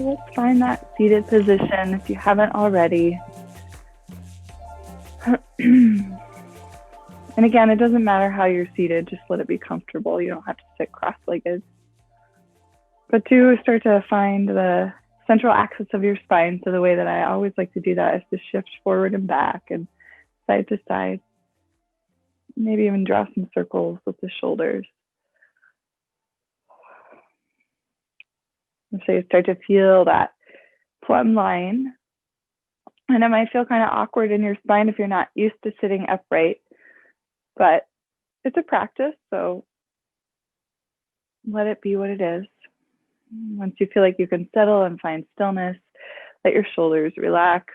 So let's find that seated position if you haven't already. And again, it doesn't matter how you're seated, just let it be comfortable. You don't have to sit cross-legged. But do start to find the central axis of your spine. So the way that I always like to do that is to shift forward and back and side to side. Maybe even draw some circles with the shoulders. And so you start to feel that plumb line. And it might feel kind of awkward in your spine if you're not used to sitting upright, but it's a practice, so let it be what it is. Once you feel like you can settle and find stillness, let your shoulders relax.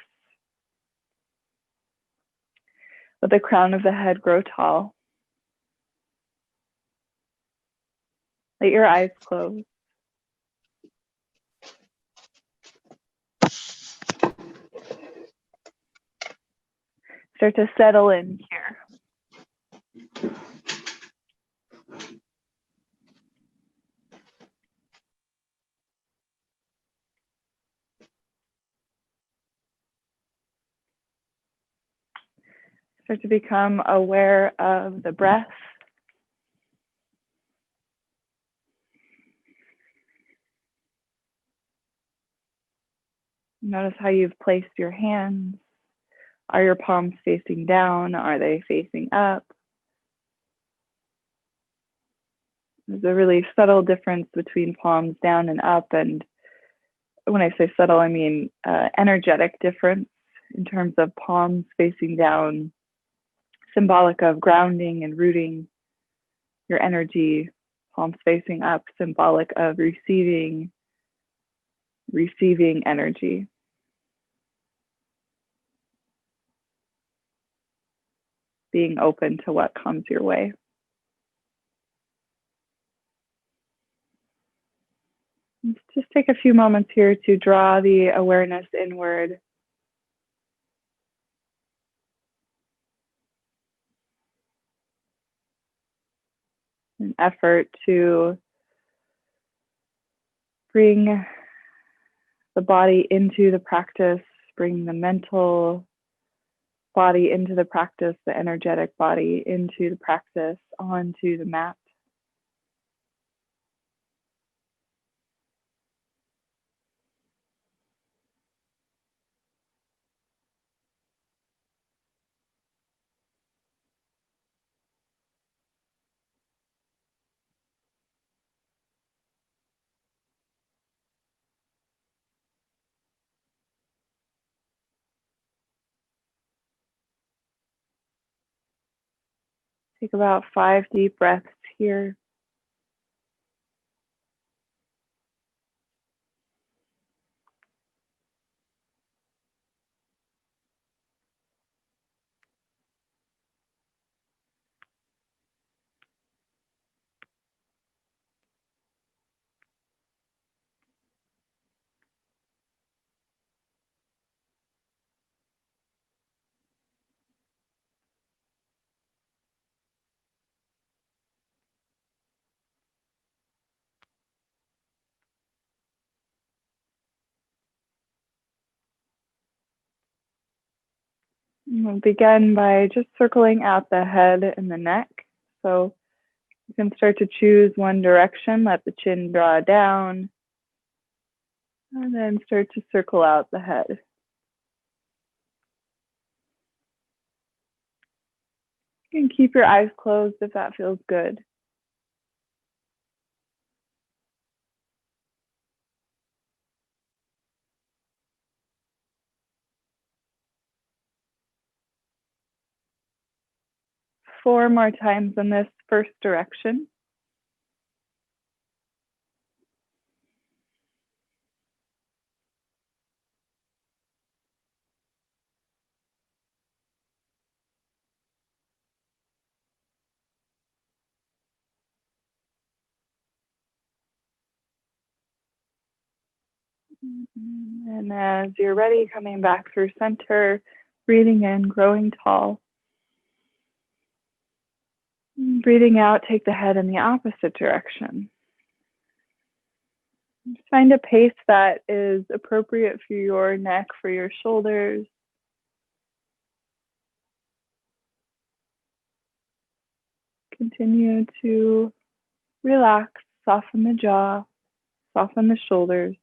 Let the crown of the head grow tall. Let your eyes close. Start to settle in here. Start to become aware of the breath. Notice how you've placed your hands. Are your palms facing down? Are they facing up? There's a really subtle difference between palms down and up. And when I say subtle, I mean energetic difference in terms of palms facing down, symbolic of grounding and rooting your energy. Palms facing up, symbolic of receiving energy. Being open to what comes your way. Let's just take a few moments here to draw the awareness inward. An effort to bring the body into the practice, bring the mental body into the practice, the energetic body into the practice, onto the mat. Take about 5 deep breaths here. We'll begin by just circling out the head and the neck. So you can start to choose one direction, let the chin draw down, and then start to circle out the head. You can keep your eyes closed if that feels good. Four more times in this first direction. And as you're ready, coming back through center, breathing in, growing tall. Breathing out, take the head in the opposite direction. Just find a pace that is appropriate for your neck, for your shoulders. Continue to relax, soften the jaw, soften the shoulders,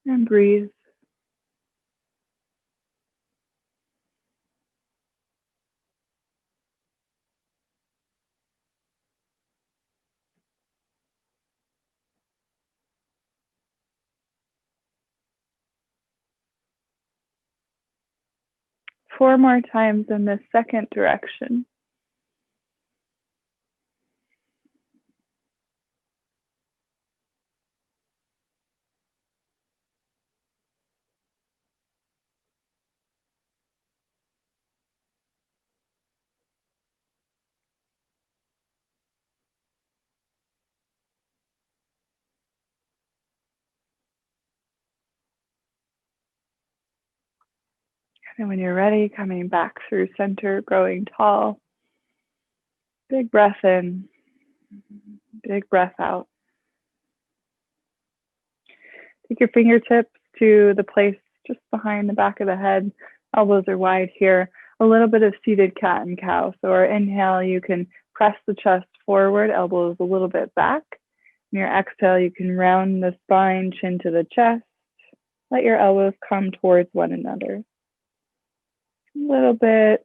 and breathe. Four more times in the second direction. And when you're ready, coming back through center, growing tall. Big breath in, big breath out. Take your fingertips to the place just behind the back of the head. Elbows are wide here. A little bit of seated cat and cow. So our inhale, you can press the chest forward, elbows a little bit back. In your exhale, you can round the spine, chin to the chest. Let your elbows come towards one another. A little bit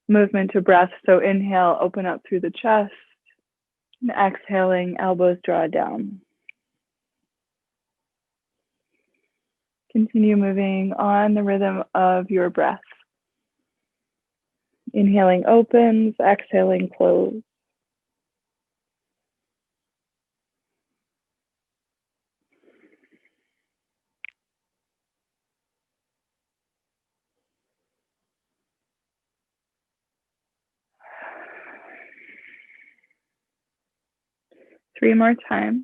movement to breath. So inhale, open up through the chest. And exhaling, elbows draw down. Continue moving on the rhythm of your breath. Inhaling opens, exhaling close. Three more times.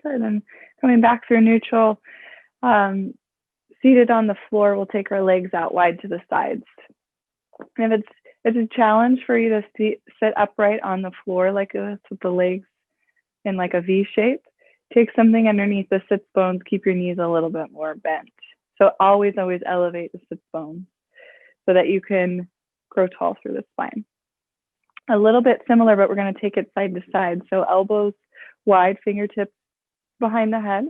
Good, and coming back through neutral, seated on the floor, we'll take our legs out wide to the sides. And if it's a challenge for you to sit upright on the floor like this with the legs in like a V shape, take something underneath the sits bones, keep your knees a little bit more bent. So always elevate the sits bones so that you can grow tall through the spine. A little bit similar, but we're going to take it side to side. So elbows wide, fingertips behind the head,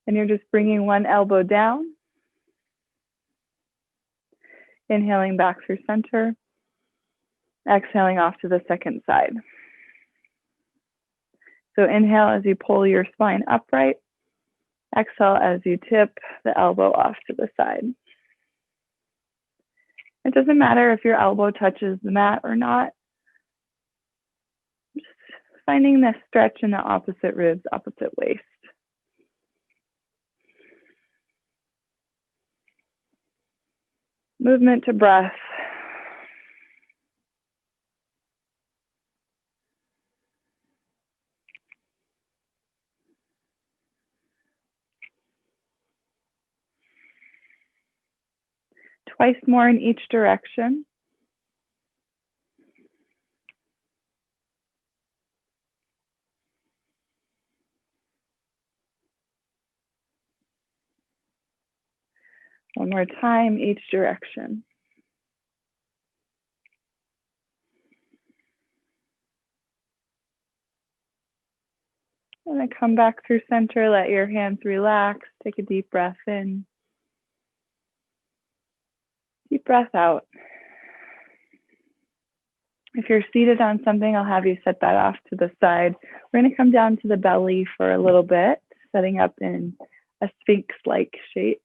and you're just bringing one elbow down, inhaling back through center, exhaling off to the second side. So inhale as you pull your spine upright, exhale as you tip the elbow off to the side. It doesn't matter if your elbow touches the mat or not. Just finding the stretch in the opposite ribs, opposite waist. Movement to breath. Twice more in each direction. One more time, each direction. And then come back through center, let your hands relax, take a deep breath in. Deep breath out. If you're seated on something, I'll have you set that off to the side. We're going to come down to the belly for a little bit, setting up in a sphinx-like shape.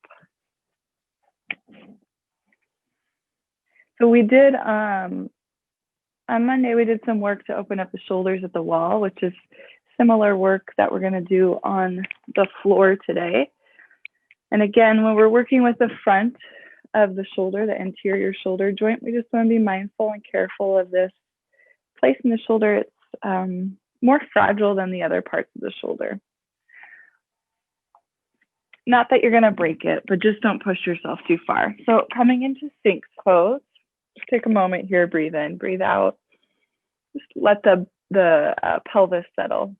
So we did, on Monday, we did some work to open up the shoulders at the wall, which is similar work that we're going to do on the floor today. And again, when we're working with the front, of the shoulder, the anterior shoulder joint. We just want to be mindful and careful of this place in the shoulder. It's more fragile than the other parts of the shoulder. Not that you're going to break it, but just don't push yourself too far. So coming into Sphinx pose, just take a moment here, breathe in, breathe out. Just let the pelvis settle.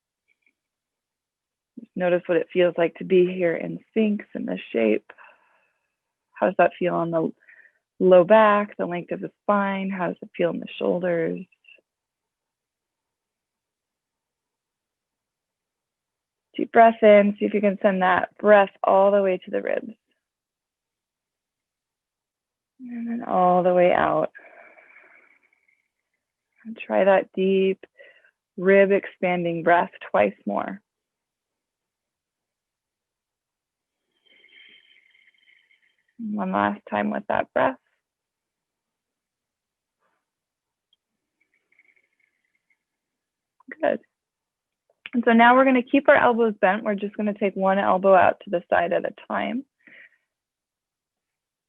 Just notice what it feels like to be here in Sphinx in this shape. How does that feel on the low back, the length of the spine? How does it feel in the shoulders? Deep breath in, see if you can send that breath all the way to the ribs. And then all the way out. And try that deep rib expanding breath twice more. One last time with that breath. Good. And so now we're going to keep our elbows bent. We're just going to take one elbow out to the side at a time.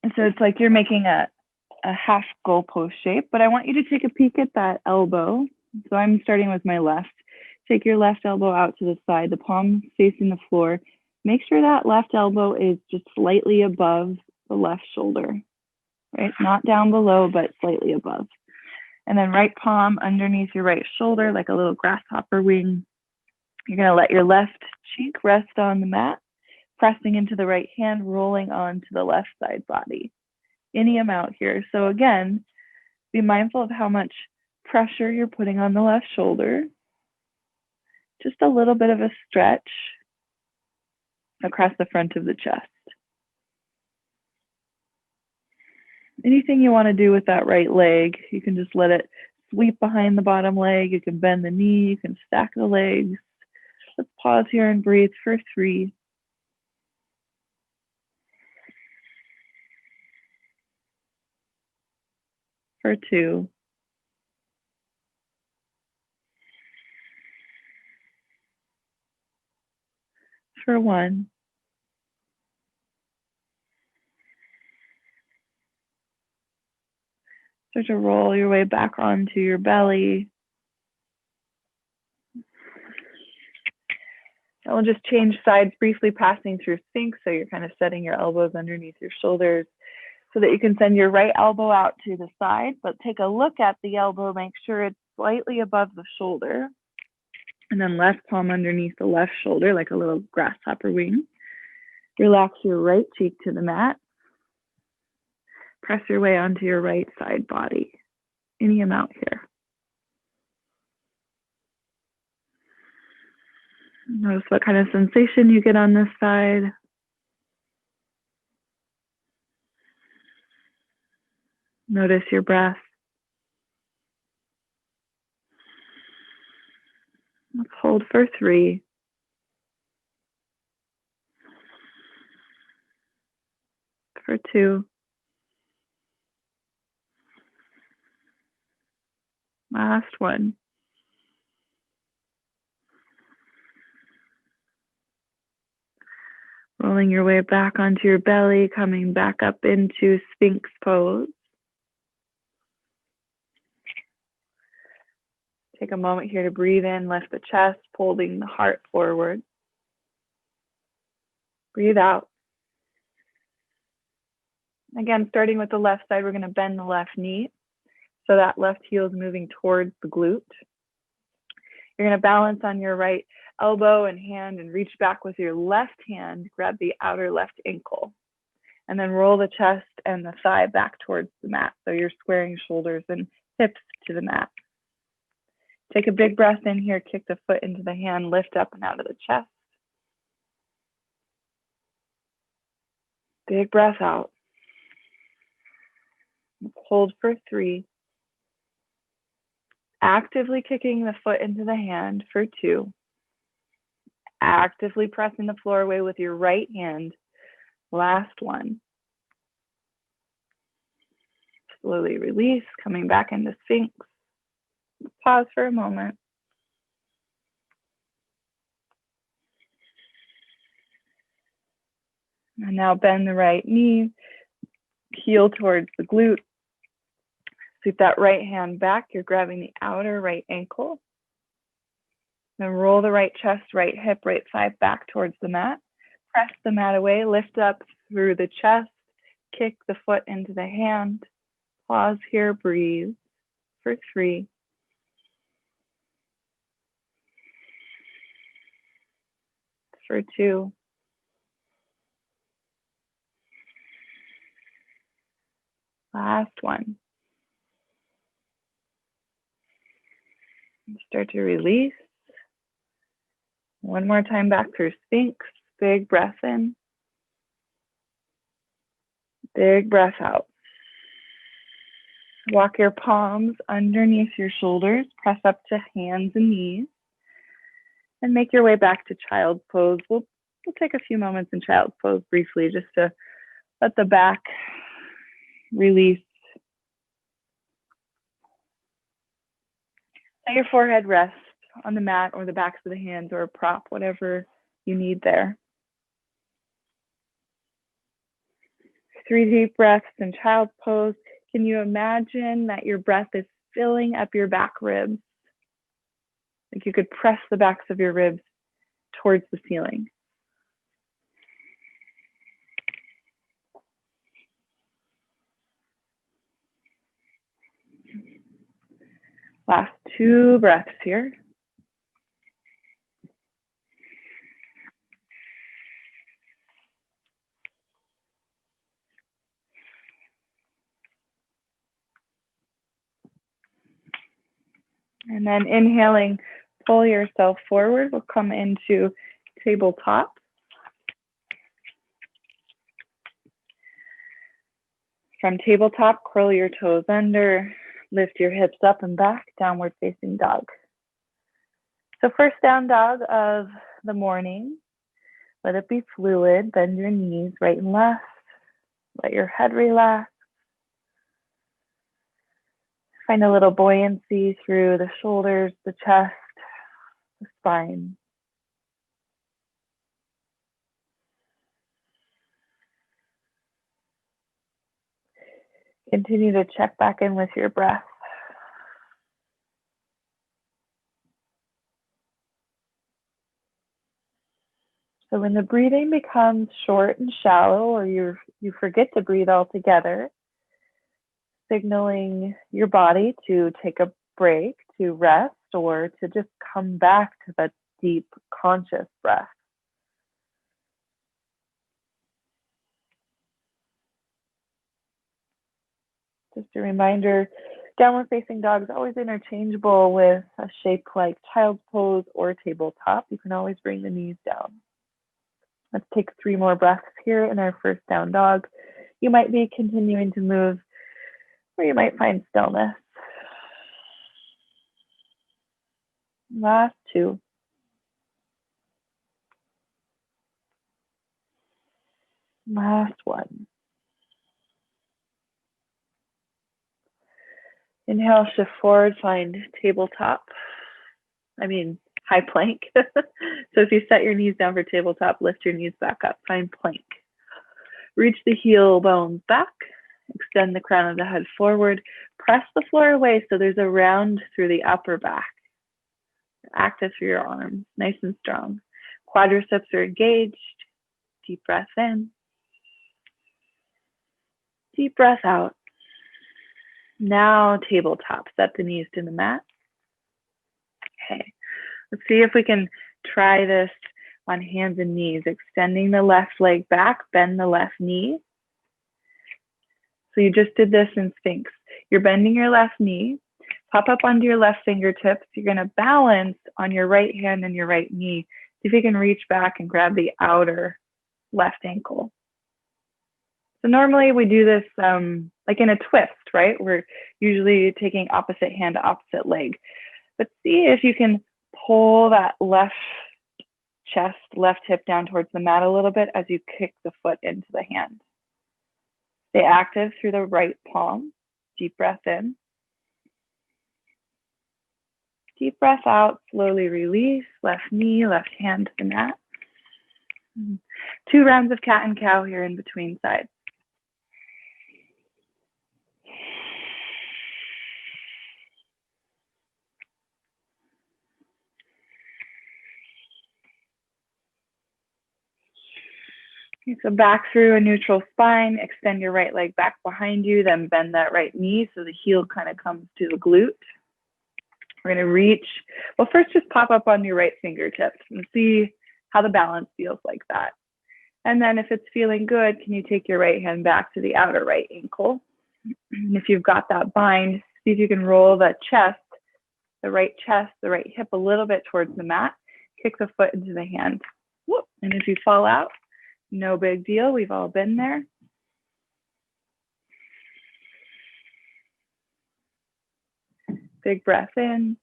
And so it's like you're making a half goalpost shape, but I want you to take a peek at that elbow. So I'm starting with my left. Take your left elbow out to the side, the palm facing the floor. Make sure that left elbow is just slightly above the left shoulder, right? Not down below, but slightly above. And then right palm underneath your right shoulder, like a little grasshopper wing. You're going to let your left cheek rest on the mat, pressing into the right hand, rolling onto the left side body. Any amount here. So again, be mindful of how much pressure you're putting on the left shoulder. Just a little bit of a stretch across the front of the chest. Anything you want to do with that right leg, you can just let it sweep behind the bottom leg. You can bend the knee, you can stack the legs. Let's pause here and breathe for 3. For 2. For 1. Start to roll your way back onto your belly. And we'll just change sides briefly, passing through Sphinx. So you're kind of setting your elbows underneath your shoulders so that you can send your right elbow out to the side, but take a look at the elbow, make sure it's slightly above the shoulder. And then left palm underneath the left shoulder, like a little grasshopper wing. Relax your right cheek to the mat. Press your way onto your right side body. Any amount here. Notice what kind of sensation you get on this side. Notice your breath. Let's hold for 3. For 2. Last one. Rolling your way back onto your belly, coming back up into Sphinx pose. Take a moment here to breathe in, lift the chest, holding the heart forward. Breathe out. Again, starting with the left side, we're going to bend the left knee. So that left heel is moving towards the glute. You're going to balance on your right elbow and hand and reach back with your left hand, grab the outer left ankle, and then roll the chest and the thigh back towards the mat. So you're squaring shoulders and hips to the mat. Take a big breath in here, kick the foot into the hand, lift up and out of the chest. Big breath out. Hold for 3. Actively kicking the foot into the hand for 2. Actively pressing the floor away with your right hand. Last one. Slowly release, coming back into Sphinx. Pause for a moment. And now bend the right knee. heel towards the glute. Sweep that right hand back. You're grabbing the outer right ankle. Then roll the right chest, right hip, right thigh back towards the mat. Press the mat away, lift up through the chest, kick the foot into the hand. Pause here, breathe for 3. For 2. Last one. Start to release. One more time back through Sphinx. Big breath in. Big breath out. Walk your palms underneath your shoulders. Press up to hands and knees. And make your way back to child's pose. We'll take a few moments in child's pose briefly just to let the back release. Let your forehead rest on the mat or the backs of the hands or a prop, whatever you need there. 3 deep breaths in child's pose. Can you imagine that your breath is filling up your back ribs? Like you could press the backs of your ribs towards the ceiling. Last 2 breaths here. And then inhaling, pull yourself forward. We'll come into tabletop. From tabletop, curl your toes under, lift your hips up and back, downward facing dog. So first down dog of the morning. Let it be fluid. Bend your knees right and left. Let your head relax. Find a little buoyancy through the shoulders, the chest, the spine. Continue to check back in with your breath. So when the breathing becomes short and shallow, or you forget to breathe altogether, signaling your body to take a break, to rest, or to just come back to that deep, conscious breath. Just a reminder, downward facing dog is always interchangeable with a shape like child's pose or tabletop. You can always bring the knees down. Let's take 3 more breaths here in our first down dog. You might be continuing to move, or you might find stillness. Last 2. Last 1. Inhale, shift forward, find tabletop. High plank. So if you set your knees down for tabletop, lift your knees back up, find plank. Reach the heel bones back, extend the crown of the head forward, press the floor away so there's a round through the upper back. Active through your arms, nice and strong. Quadriceps are engaged. Deep breath in. Deep breath out. Now tabletop, set the knees to the mat. Okay, let's see if we can try this on hands and knees, extending the left leg back, bend the left knee. So you just did this in Sphinx. You're bending your left knee, pop up onto your left fingertips. You're gonna balance on your right hand and your right knee. See if you can reach back and grab the outer left ankle. So normally we do this like in a twist, right? We're usually taking opposite hand to opposite leg. But see if you can pull that left chest, left hip down towards the mat a little bit as you kick the foot into the hand. Stay active through the right palm. Deep breath in. Deep breath out, slowly release, left knee, left hand to the mat. 2 rounds of cat and cow here in between sides. So back through a neutral spine, extend your right leg back behind you, then bend that right knee so the heel kind of comes to the glute. We're going to reach, well, first just pop up on your right fingertips and see how the balance feels like that. And then if it's feeling good, can you take your right hand back to the outer right ankle? And if you've got that bind, see if you can roll the right hip a little bit towards the mat, kick the foot into the hand. And if you fall out, no big deal, we've all been there. Big breath in,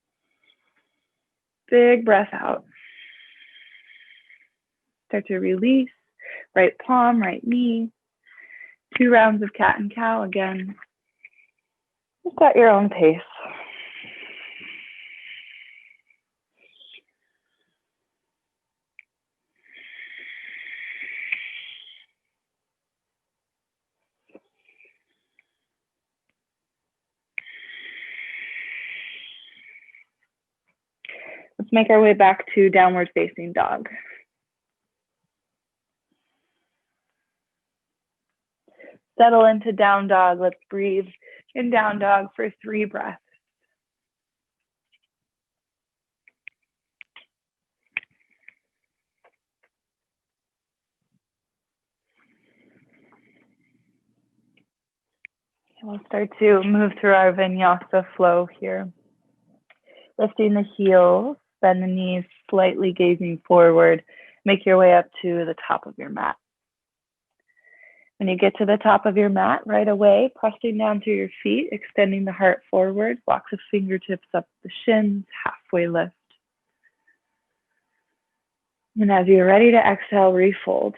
big breath out. Start to release, right palm, right knee. 2 rounds of cat and cow again. Just at your own pace. Let's make our way back to downward facing dog. Settle into down dog. Let's breathe in down dog for 3 breaths. We'll start to move through our Vinyasa flow here. Lifting the heels, bend the knees, slightly gazing forward. Make your way up to the top of your mat. When you get to the top of your mat, right away, pressing down through your feet, extending the heart forward, walk the fingertips up the shins, halfway lift. And as you're ready to exhale, refold.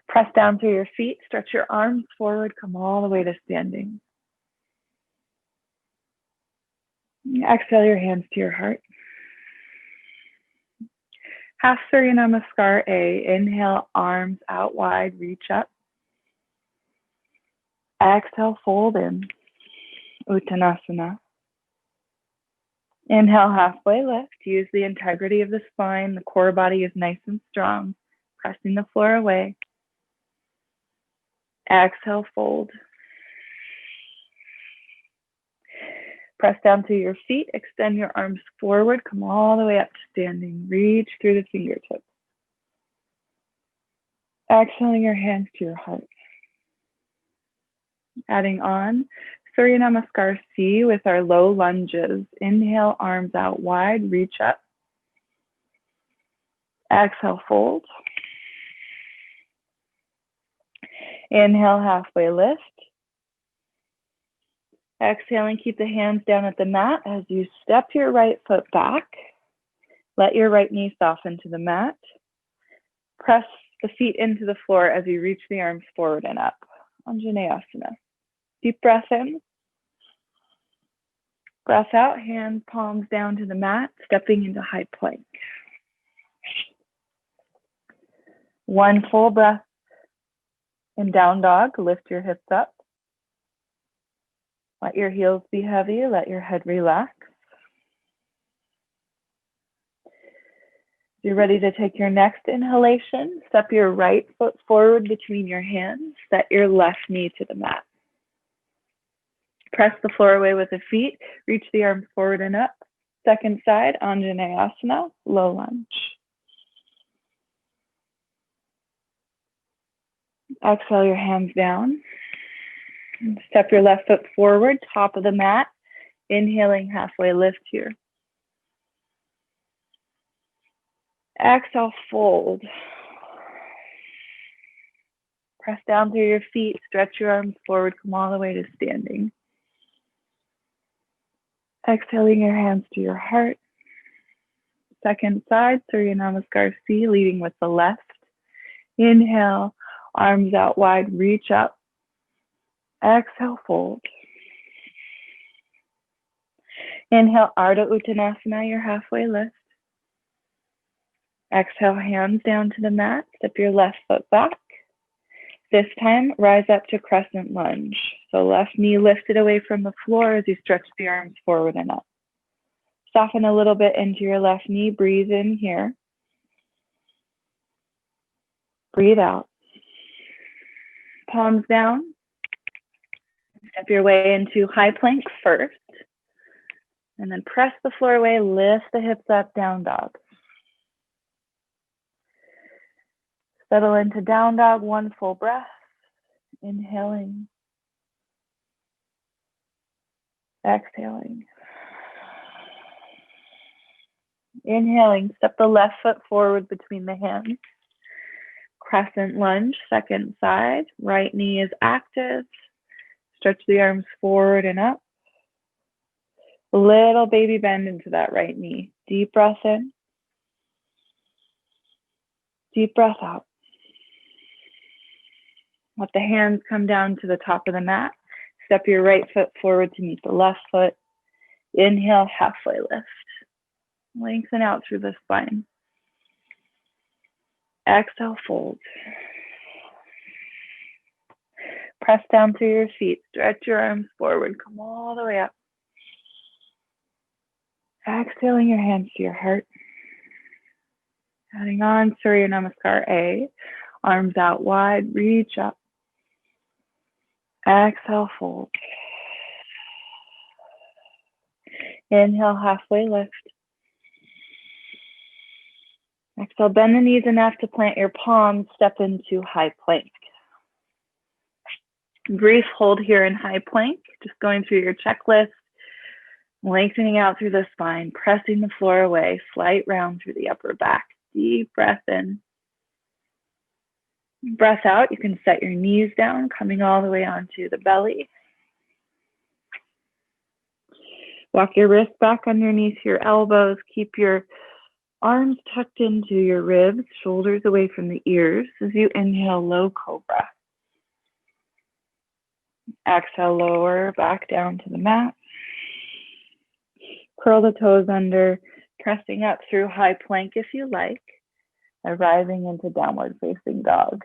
Press down through your feet, stretch your arms forward, come all the way to standing. Exhale your hands to your heart. Half Surya Namaskar A. Inhale, arms out wide, reach up. Exhale, fold in. Uttanasana. Inhale, halfway lift. Use the integrity of the spine. The core body is nice and strong. Pressing the floor away. Exhale, fold. Press down through your feet. Extend your arms forward. Come all the way up to standing. Reach through the fingertips. Exhaling your hands to your heart. Adding on Surya Namaskar C with our low lunges. Inhale, arms out wide, reach up. Exhale, fold. Inhale, halfway lift. Exhaling, keep the hands down at the mat as you step your right foot back. Let your right knee soften to the mat. Press the feet into the floor as you reach the arms forward and up. Anjaneyasana. Deep breath in. Breath out, hands, palms down to the mat, stepping into high plank. 1 full breath in down dog. Lift your hips up. Let your heels be heavy. Let your head relax. You're ready to take your next inhalation. Step your right foot forward between your hands. Set your left knee to the mat. Press the floor away with the feet. Reach the arms forward and up. Second side, Anjaneyasana, low lunge. Exhale your hands down. Step your left foot forward, top of the mat. Inhaling, halfway lift here. Exhale, fold. Press down through your feet, stretch your arms forward, come all the way to standing. Exhaling your hands to your heart. Second side, Surya Namaskar C, leading with the left. Inhale, arms out wide, reach up. Exhale, fold. Inhale, Ardha Uttanasana, your halfway lift. Exhale, hands down to the mat. Step your left foot back. This time, rise up to crescent lunge. So left knee lifted away from the floor as you stretch the arms forward and up. Soften a little bit into your left knee. Breathe in here. Breathe out. Palms down. Step your way into high plank first. And then press the floor away, lift the hips up, down dog. Settle into down dog, one full breath. Inhaling. Exhaling. Inhaling, step the left foot forward between the hands. Crescent lunge, second side. Right knee is active. Stretch the arms forward and up. Little baby bend into that right knee. Deep breath in. Deep breath out. Let the hands come down to the top of the mat. Step your right foot forward to meet the left foot. Inhale, halfway lift. Lengthen out through the spine. Exhale, fold. Press down through your feet. Stretch your arms forward. Come all the way up. Exhaling your hands to your heart. Adding on Surya Namaskar A. Arms out wide, reach up. Exhale, fold. Inhale, halfway lift. Exhale, bend the knees enough to plant your palms, step into high plank. Brief hold here in high plank, just going through your checklist, lengthening out through the spine, pressing the floor away, slight round through the upper back. Deep breath in. Breath out, you can set your knees down, coming all the way onto the belly. Walk your wrists back underneath your elbows. Keep your arms tucked into your ribs, shoulders away from the ears as you inhale, low cobra. Exhale, lower back down to the mat. Curl the toes under, pressing up through high plank if you like, arriving into downward facing dog.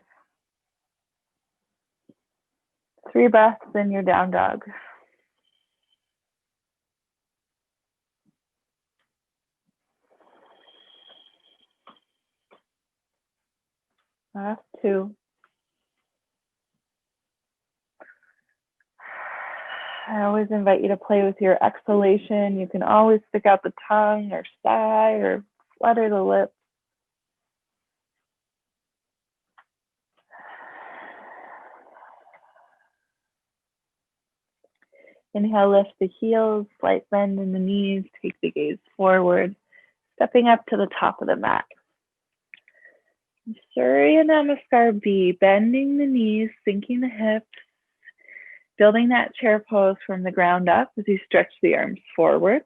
3 breaths in your down dog. Last 2. I always invite you to play with your exhalation. You can always stick out the tongue or sigh or flutter the lips. Inhale, lift the heels, slight bend in the knees, take the gaze forward, stepping up to the top of the mat. Surya Namaskar B, bending the knees, sinking the hips, building that chair pose from the ground up as you stretch the arms forward.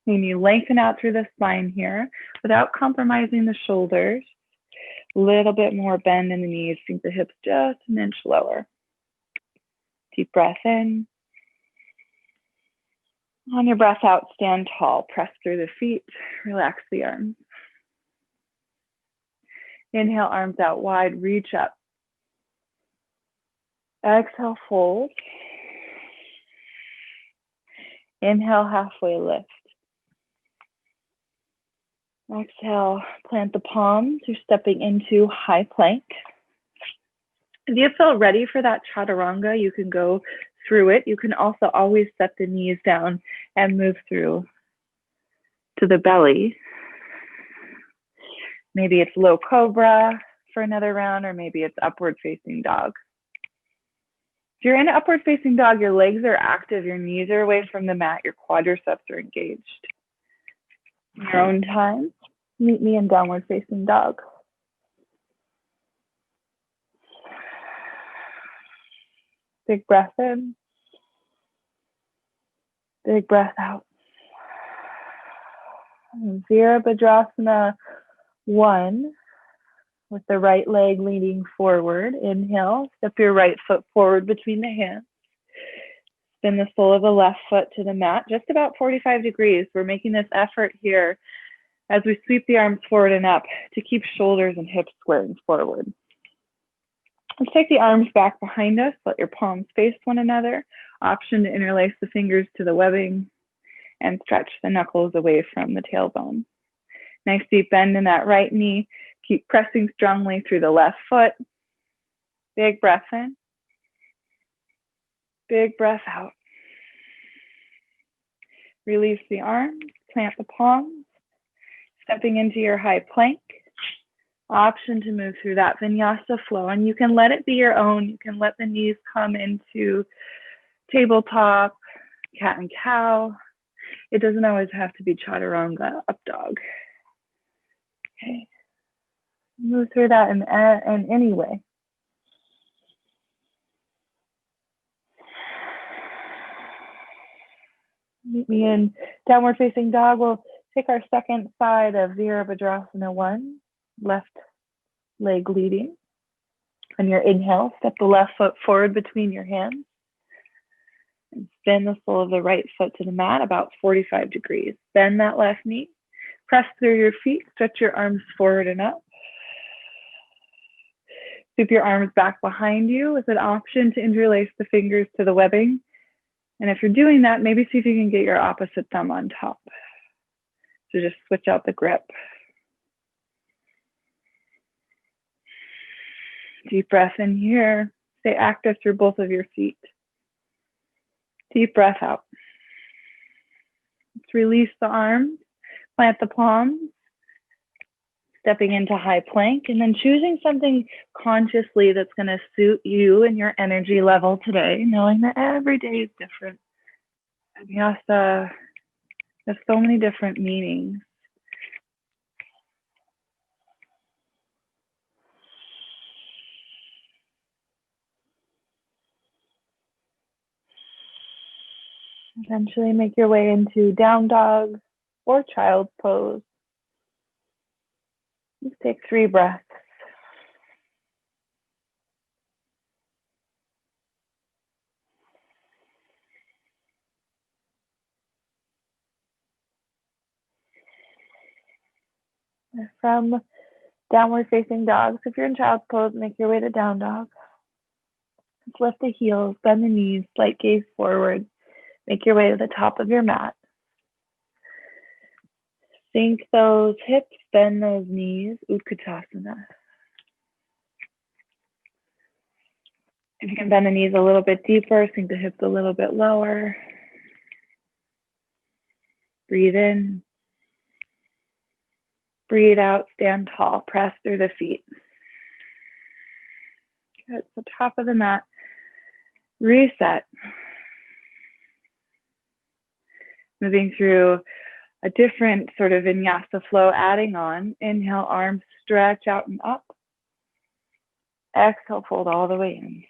And you lengthen out through the spine here without compromising the shoulders. A little bit more bend in the knees, sink the hips just an inch lower. Deep breath in. On your breath out, stand tall. Press through the feet. Relax the arms. Inhale, arms out wide. Reach up. Exhale, fold. Inhale, halfway lift. Exhale, plant the palms. You're stepping into high plank. If you feel ready for that chaturanga, you can go through it. You can also always set the knees down and move through to the belly. Maybe it's low cobra for another round, or maybe it's upward facing dog. If you're in upward facing dog, your legs are active, your knees are away from the mat, your quadriceps are engaged. In your own time, meet me in downward facing dog. Big breath in. Big breath out. Virabhadrasana 1, with the right leg leaning forward. Inhale, step your right foot forward between the hands. Spin the sole of the left foot to the mat, just about 45 degrees. We're making this effort here as we sweep the arms forward and up to keep shoulders and hips squaring forward. Let's take the arms back behind us. Let your palms face one another. Option to interlace the fingers to the webbing and stretch the knuckles away from the tailbone. Nice deep bend in that right knee. Keep pressing strongly through the left foot. Big breath in. Big breath out. Release the arms, plant the palms, stepping into your high plank. Option to move through that vinyasa flow, and you can let it be your own. You can let the knees come into tabletop, cat and cow. It doesn't always have to be chaturanga, up dog. Okay. Move through that in any way. Meet me in downward facing dog. We'll take our second side of Virabhadrasana 1, left leg leading. On your inhale, step the left foot forward between your hands and spin the sole of the right foot to the mat about 45 degrees. Bend that left knee, press through your feet, stretch your arms forward and up. Scoop your arms back behind you with an option to interlace the fingers to the webbing. And if you're doing that, maybe see if you can get your opposite thumb on top. So just switch out the grip. Deep breath in here. Stay active through both of your feet. Deep breath out. Let's release the arms, plant the palms, stepping into high plank, and then choosing something consciously that's going to suit you and your energy level today, knowing that every day is different. Vinyasa has so many different meanings. Eventually make your way into down dog or child's pose. Just take 3 breaths. From downward facing dogs, if you're in child's pose, make your way to down dog. Just lift the heels, bend the knees, slight gaze forward. Make your way to the top of your mat. Sink those hips, bend those knees, Utkatasana. If you can bend the knees a little bit deeper, sink the hips a little bit lower. Breathe in. Breathe out, stand tall, press through the feet. Good, so top of the mat. Reset. Moving through a different sort of vinyasa flow, adding on. Inhale, arms stretch out and up. Exhale, fold all the way in.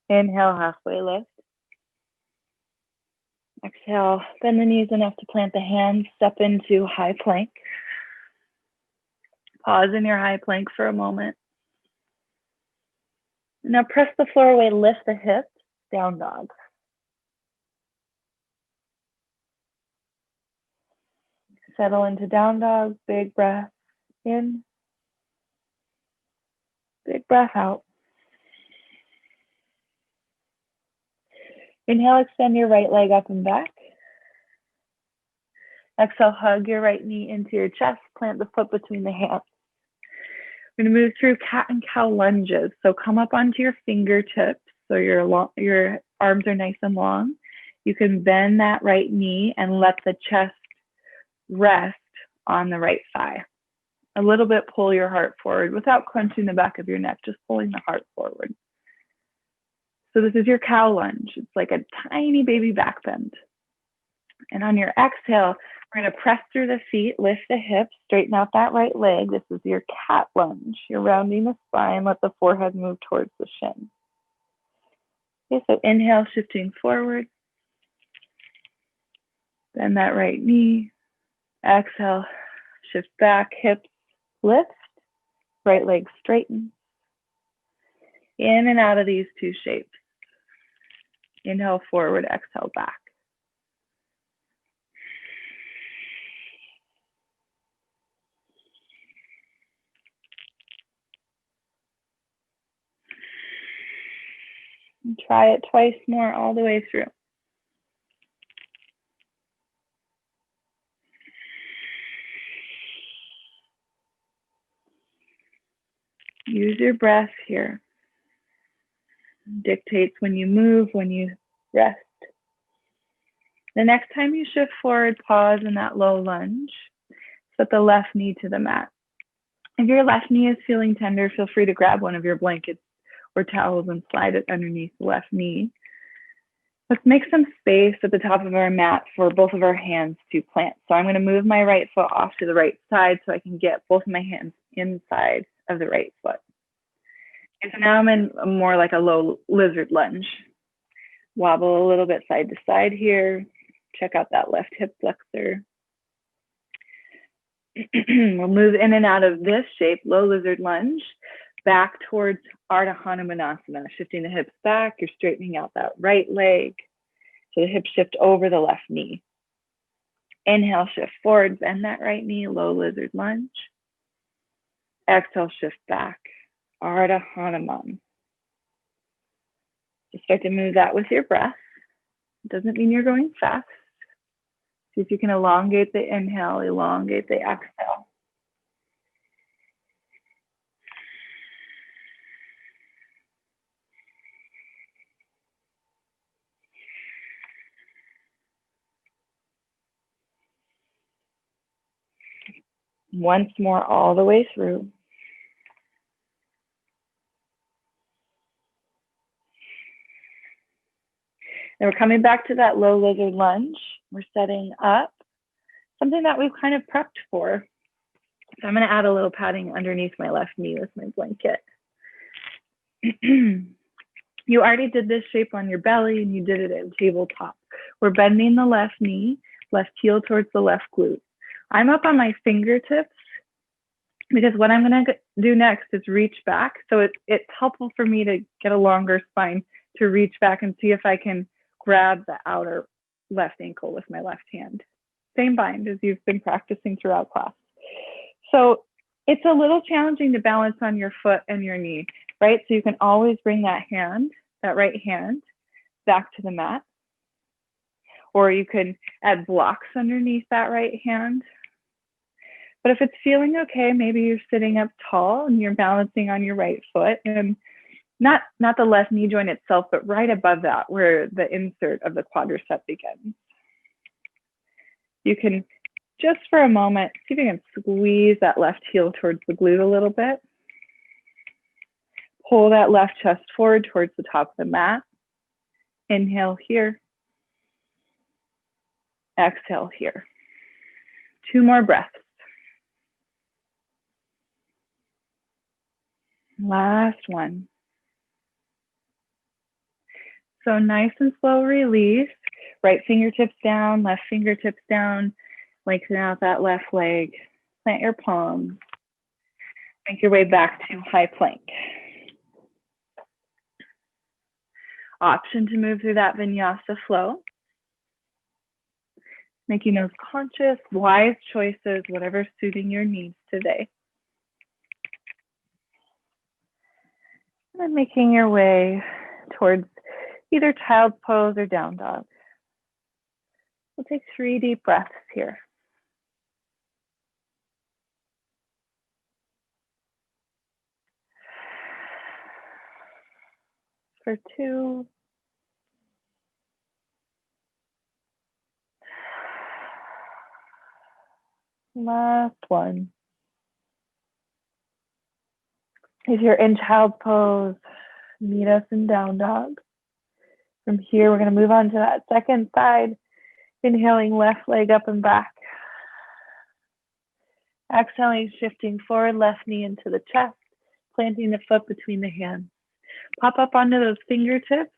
Inhale, halfway lift. Exhale, bend the knees enough to plant the hands, step into high plank. Pause in your high plank for a moment. Now press the floor away, lift the hips, down dog. Settle into down dog, big breath in, big breath out. Inhale, extend your right leg up and back. Exhale, hug your right knee into your chest, plant the foot between the hands. We're going to move through cat and cow lunges. So come up onto your fingertips so your arms are nice and long. You can bend that right knee and let the chest rest on the right thigh. A little bit pull your heart forward without crunching the back of your neck, just pulling the heart forward. So this is your cow lunge. It's like a tiny baby back bend. And on your exhale, we're going to press through the feet, lift the hips, straighten out that right leg. This is your cat lunge. You're rounding the spine, let the forehead move towards the shin. Okay, so inhale, shifting forward. Bend that right knee. Exhale, shift back, hips lift, right leg straighten. In and out of these 2 shapes. Inhale forward, exhale back. And try it twice more all the way through. Use your breath here. Dictates when you move, when you rest. The next time you shift forward, pause in that low lunge. Set the left knee to the mat. If your left knee is feeling tender, feel free to grab one of your blankets or towels and slide it underneath the left knee. Let's make some space at the top of our mat for both of our hands to plant. So I'm going to move my right foot off to the right side so I can get both of my hands inside of the right foot. And so now I'm in more like a low lizard lunge. Wobble a little bit side to side here. Check out that left hip flexor. We'll move in and out of this shape, low lizard lunge, back towards Urdhva Manasana, shifting the hips back. You're straightening out that right leg. So the hips shift over the left knee. Inhale, shift forward, bend that right knee, low lizard lunge. Exhale, shift back, Urdhva Hanuman. Just start to move that with your breath. It doesn't mean you're going fast. See if you can elongate the inhale, elongate the exhale. Once more, all the way through. And we're coming back to that low lizard lunge. We're setting up something that we've kind of prepped for. So I'm going to add a little padding underneath my left knee with my blanket. You already did this shape on your belly and you did it at tabletop. We're bending the left knee, left heel towards the left glute. I'm up on my fingertips because what I'm going to do next is reach back. So it's helpful for me to get a longer spine to reach back and see if I can grab the outer left ankle with my left hand. Same bind as you've been practicing throughout class. So it's a little challenging to balance on your foot and your knee, right? So you can always bring that hand, that right hand, back to the mat. Or you can add blocks underneath that right hand. But if it's feeling okay, maybe you're sitting up tall and you're balancing on your right foot and not the left knee joint itself, but right above that where the insert of the quadricep begins. You can just for a moment, see if you can squeeze that left heel towards the glute a little bit. Pull that left chest forward towards the top of the mat. Inhale here. Exhale here. 2 more breaths. Last one. So nice and slow release. Right fingertips down, left fingertips down. Lengthen out that left leg. Plant your palms. Make your way back to high plank. Option to move through that vinyasa flow. Making those conscious, wise choices, whatever's suiting your needs today. And then making your way towards either child's pose or down dog. We'll take 3 deep breaths here. For 2. Last one. If you're in child's pose, meet us in down dog. From here, we're going to move on to that second side. Inhaling left leg up and back. Exhaling, shifting forward, left knee into the chest, planting the foot between the hands. Pop up onto those fingertips.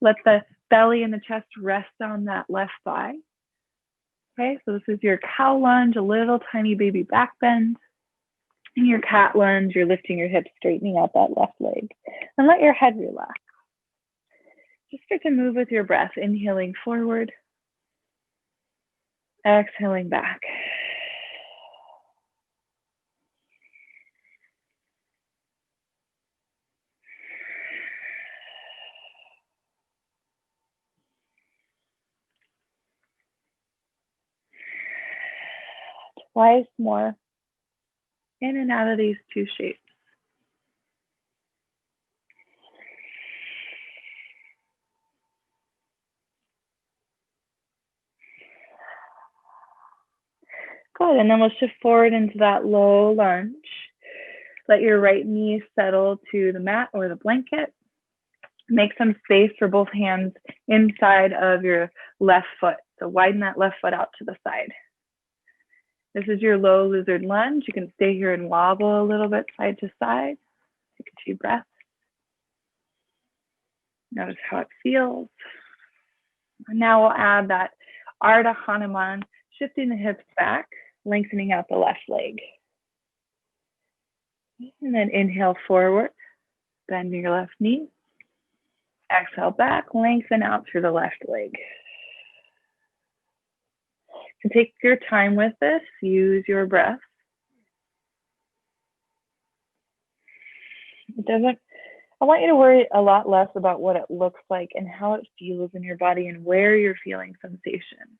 Let the belly and the chest rest on that left thigh. Okay, so this is your cow lunge, a little tiny baby back bend. In your cat lunge, you're lifting your hips, straightening out that left leg. And let your head relax. Just start to move with your breath, inhaling forward. Exhaling back. Twice more. In and out of these 2 shapes. Good, and then we'll shift forward into that low lunge. Let your right knee settle to the mat or the blanket. Make some space for both hands inside of your left foot. So widen that left foot out to the side. This is your low lizard lunge. You can stay here and wobble a little bit side to side. Take a few breaths. Notice how it feels. And now we'll add that Ardha Hanuman, shifting the hips back, lengthening out the left leg. And then inhale forward, bend your left knee. Exhale back, lengthen out through the left leg. You can take your time with this, use your breath. I want you to worry a lot less about what it looks like and how it feels in your body and where you're feeling sensation.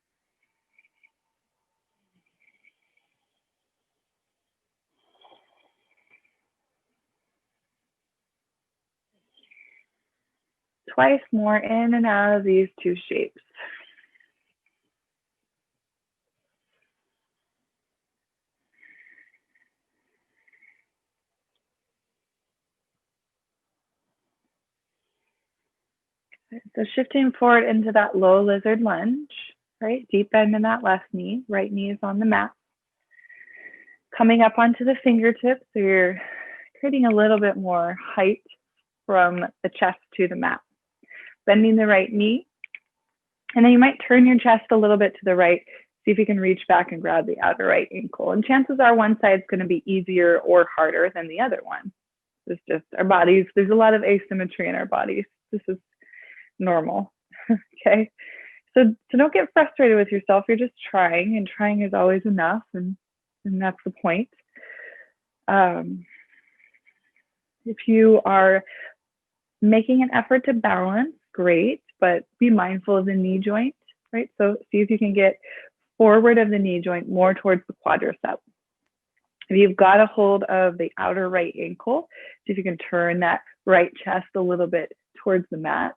Twice more in and out of these two shapes. So shifting forward into that low lizard lunge, right? Deep bend in that left knee, right knee is on the mat. Coming up onto the fingertips, so you're creating a little bit more height from the chest to the mat. Bending the right knee, and then you might turn your chest a little bit to the right, see if you can reach back and grab the outer right ankle. And chances are one side's going to be easier or harder than the other one. It's just our bodies, there's a lot of asymmetry in our bodies. This is normal, okay? So don't get frustrated with yourself. You're just trying, and trying is always enough, and that's the point. If you are making an effort to balance, great, but be mindful of the knee joint, right? So see if you can get forward of the knee joint more towards the quadricep. If you've got a hold of the outer right ankle, see if you can turn that right chest a little bit towards the mat.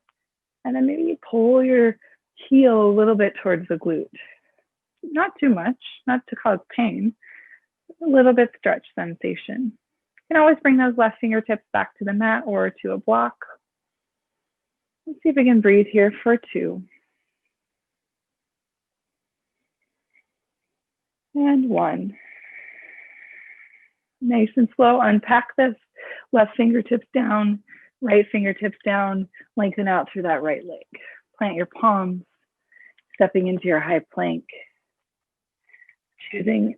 And then maybe you pull your heel a little bit towards the glute. Not too much, not to cause pain, a little bit stretch sensation. You can always bring those left fingertips back to the mat or to a block. Let's see if we can breathe here for 2. And 1. Nice and slow, unpack this. Left fingertips down, right fingertips down, lengthen out through that right leg. Plant your palms, stepping into your high plank. Choosing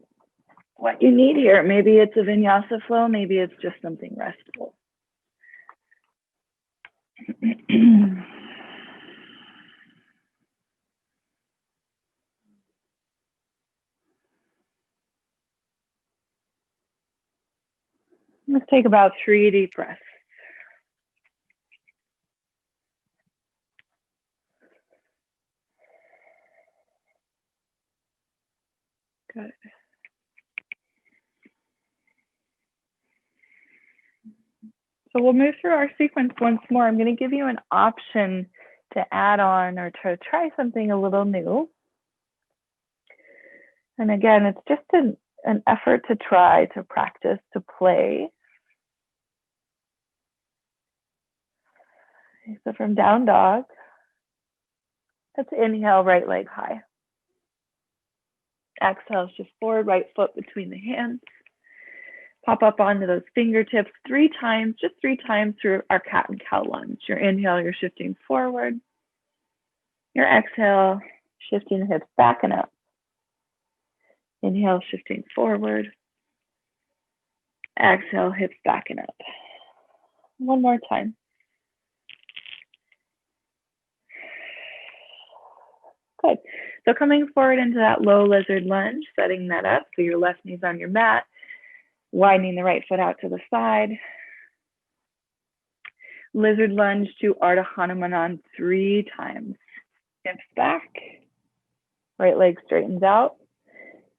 what you need here. Maybe it's a vinyasa flow, maybe it's just something restful. Let's take about 3 deep breaths. Good. So we'll move through our sequence once more. I'm going to give you an option to add on or to try something a little new. And again, it's just an effort to try, to practice, to play. So from down dog, let's inhale, right leg high. Exhale, shift forward, right foot between the hands. Pop up onto those fingertips 3 times, just 3 times through our cat and cow lunge. Your inhale, you're shifting forward. Your exhale, shifting the hips back and up. Inhale, shifting forward. Exhale, hips back and up. One more time. Good. So coming forward into that low lizard lunge, setting that up. So your left knee's on your mat, widening the right foot out to the side. Lizard lunge to Ardha Hanuman 3 times. Hips back, right leg straightens out,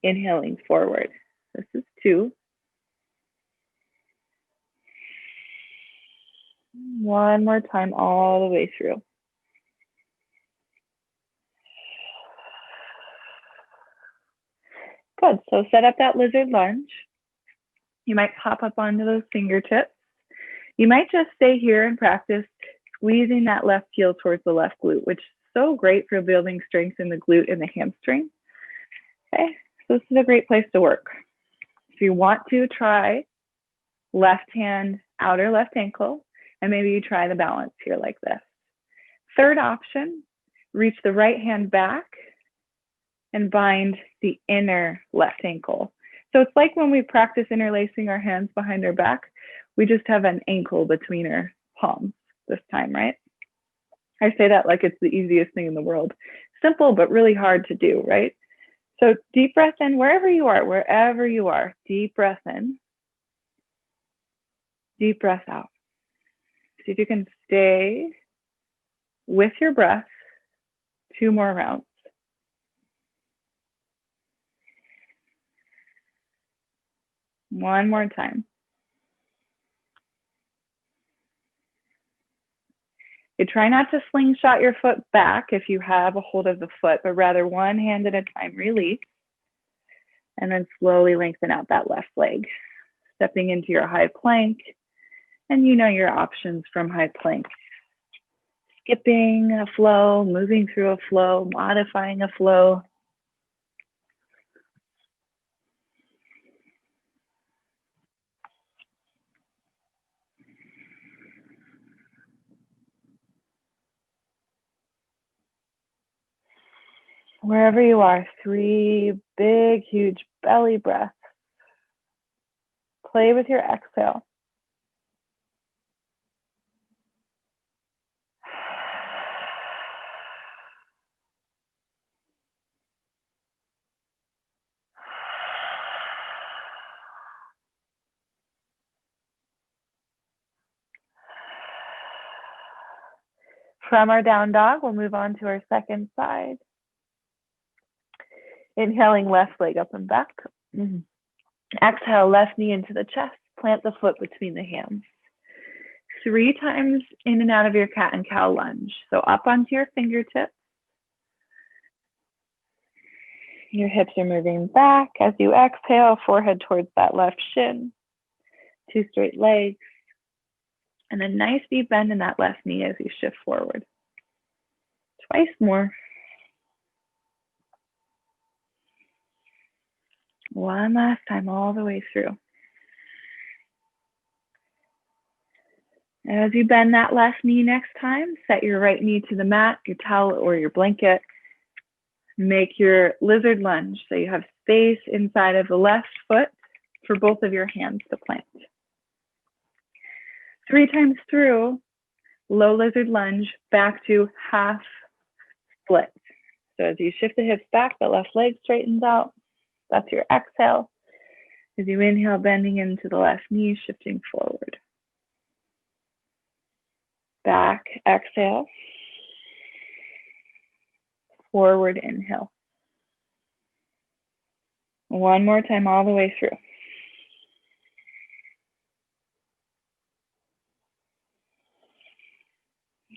inhaling forward. This is 2. One more time all the way through. Good. So set up that lizard lunge. You might pop up onto those fingertips. You might just stay here and practice squeezing that left heel towards the left glute, which is so great for building strength in the glute and the hamstring. Okay, so this is a great place to work. If you want to, try left hand, outer left ankle, and maybe you try the balance here like this. Third option, reach the right hand back and bind the inner left ankle. So it's like when we practice interlacing our hands behind our back, we just have an ankle between our palms this time, right? I say that like it's the easiest thing in the world. Simple, but really hard to do, right? So deep breath in wherever you are, deep breath in, deep breath out. See if you can stay with your breath 2 more rounds. One more time. You try not to slingshot your foot back if you have a hold of the foot, but rather one hand at a time, release, and then slowly lengthen out that left leg, stepping into your high plank, and you know your options from high plank. Skipping a flow, moving through a flow, modifying a flow. Wherever you are, 3 big, huge belly breaths. Play with your exhale. From our down dog, we'll move on to our second side. Inhaling left leg up and back. Exhale, left knee into the chest. Plant the foot between the hands. 3 times in and out of your cat and cow lunge. So up onto your fingertips. Your hips are moving back as you exhale, forehead towards that left shin. 2 straight legs. And a nice deep bend in that left knee as you shift forward. Twice more. One last time all the way through. As you bend that left knee next time, set your right knee to the mat, your towel or your blanket. Make your lizard lunge so you have space inside of the left foot for both of your hands to plant. 3 times through, low lizard lunge back to half split. So as you shift the hips back, the left leg straightens out. That's your exhale. As you inhale, bending into the left knee, shifting forward. Back, exhale. Forward, inhale. One more time all the way through.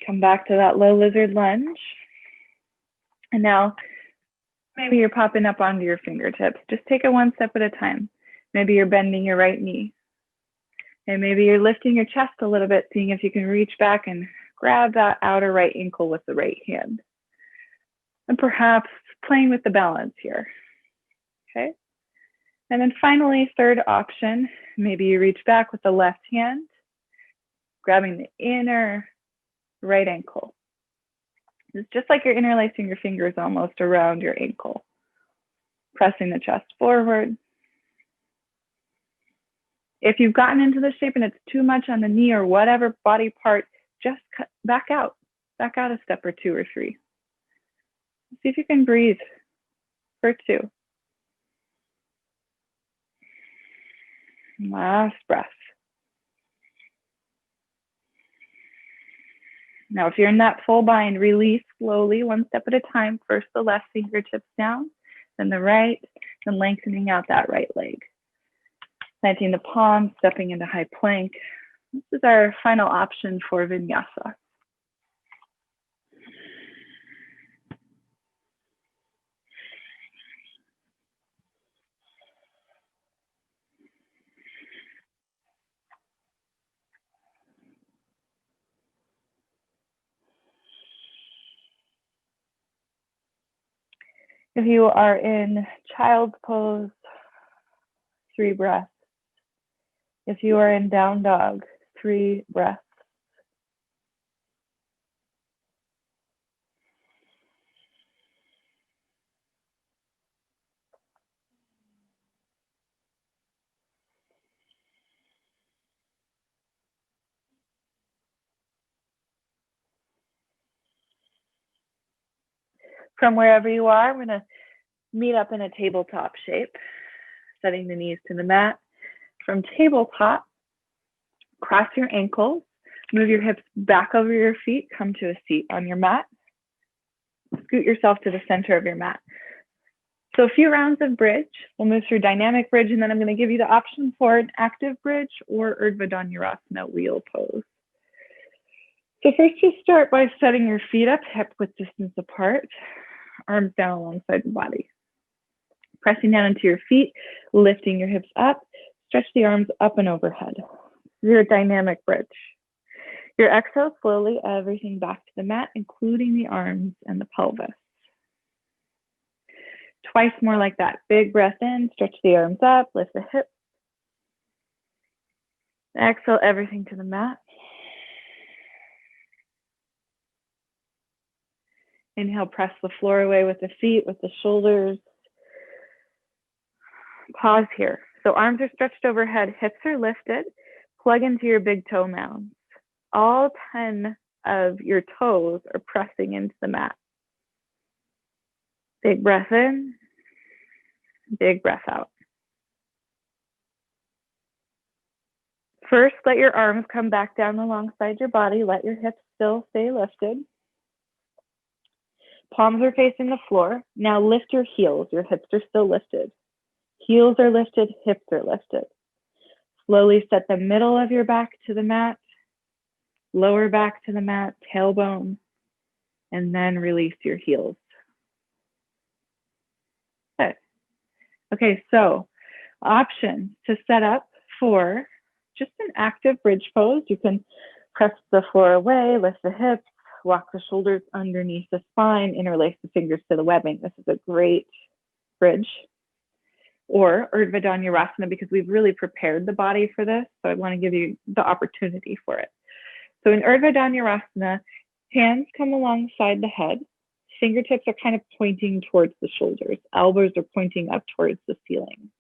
Come back to that low lizard lunge. And now, maybe you're popping up onto your fingertips. Just take it one step at a time. Maybe you're bending your right knee. And maybe you're lifting your chest a little bit, seeing if you can reach back and grab that outer right ankle with the right hand. And perhaps playing with the balance here. Okay. And then finally, third option, maybe you reach back with the left hand, grabbing the inner right ankle. It's just like you're interlacing your fingers almost around your ankle, pressing the chest forward. If you've gotten into this shape and it's too much on the knee or whatever body part, just back out a step or 2 or 3. See if you can breathe for 2. Last breath. Now, if you're in that full bind, release slowly, one step at a time. First the left fingertips down, then the right, then lengthening out that right leg. Planting the palm, stepping into high plank. This is our final option for Vinyasa. If you are in child's pose, 3 breaths. If you are in down dog, 3 breaths. From wherever you are, we're gonna meet up in a tabletop shape, setting the knees to the mat. From tabletop, cross your ankles, move your hips back over your feet, come to a seat on your mat. Scoot yourself to the center of your mat. So a few rounds of bridge. We'll move through dynamic bridge, and then I'm going to give you the option for an active bridge or Urdhva Dhanurasana wheel pose. So first, just start by setting your feet up, hip width distance apart, arms down alongside the body. Pressing down into your feet, lifting your hips up, stretch the arms up and overhead. Your dynamic bridge. Your exhale, slowly everything back to the mat, including the arms and the pelvis. Twice more like that. Big breath in, stretch the arms up, lift the hips. Exhale everything to the mat. Inhale, press the floor away with the feet, with the shoulders. Pause here. So arms are stretched overhead, hips are lifted. Plug into your big toe mounds. All 10 of your toes are pressing into the mat. Big breath in, big breath out. First, let your arms come back down alongside your body. Let your hips still stay lifted. Palms are facing the floor. Now lift your heels. Your hips are still lifted. Heels are lifted, hips are lifted. Slowly set the middle of your back to the mat, lower back to the mat, tailbone, and then release your heels. Good. Okay, so option to set up for just an active bridge pose. You can press the floor away, lift the hips, walk the shoulders underneath the spine, interlace the fingers to the webbing. This is a great bridge. Or Urdhva Dhanurasana, because we've really prepared the body for this. So I want to give you the opportunity for it. So in Urdhva Dhanurasana, hands come alongside the head. Fingertips are kind of pointing towards the shoulders. Elbows are pointing up towards the ceiling.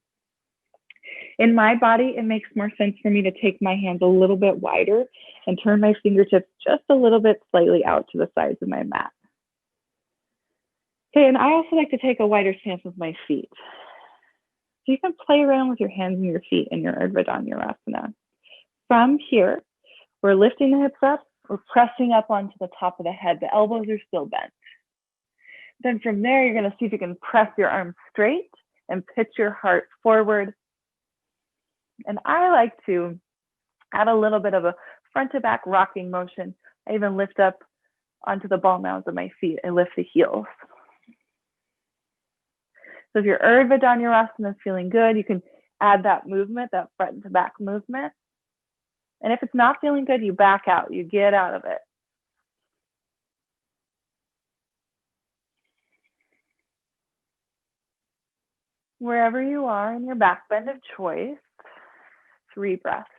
In my body, it makes more sense for me to take my hands a little bit wider and turn my fingertips just a little bit slightly out to the sides of my mat. Okay, and I also like to take a wider stance with my feet. So you can play around with your hands and your feet in your Urdhva Dhanurasana. From here, we're lifting the hips up, we're pressing up onto the top of the head. The elbows are still bent. Then from there, you're gonna see if you can press your arms straight and pitch your heart forward. And I like to add a little bit of a front to back rocking motion. I even lift up onto the ball mounds of my feet and lift the heels. So if your Urdhva Dhanurasana is feeling good, you can add that movement, that front to back movement. And if it's not feeling good, you back out, you get out of it. Wherever you are in your back bend of choice, 3 breaths.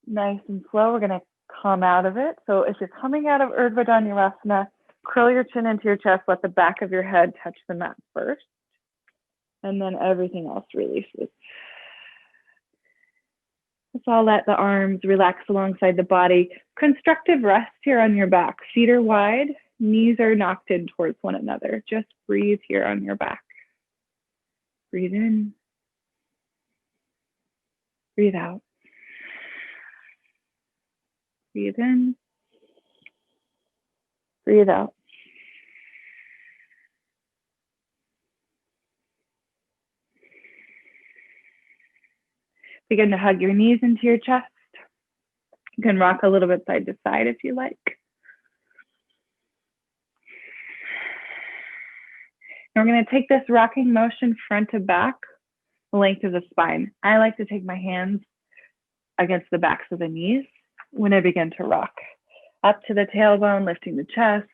Nice and slow, we're gonna come out of it. So if you're coming out of Urdhva Dhanurasana, curl your chin into your chest, let the back of your head touch the mat first, and then everything else releases. Let's all let the arms relax alongside the body. Constructive rest here on your back. Feet are wide, knees are knocked in towards one another. Just breathe here on your back. Breathe in, breathe out. Breathe in, breathe out. Begin to hug your knees into your chest. You can rock a little bit side to side if you like. And we're going to take this rocking motion front to back length of the spine. I like to take my hands against the backs of the knees when I begin to rock. Up to the tailbone, lifting the chest,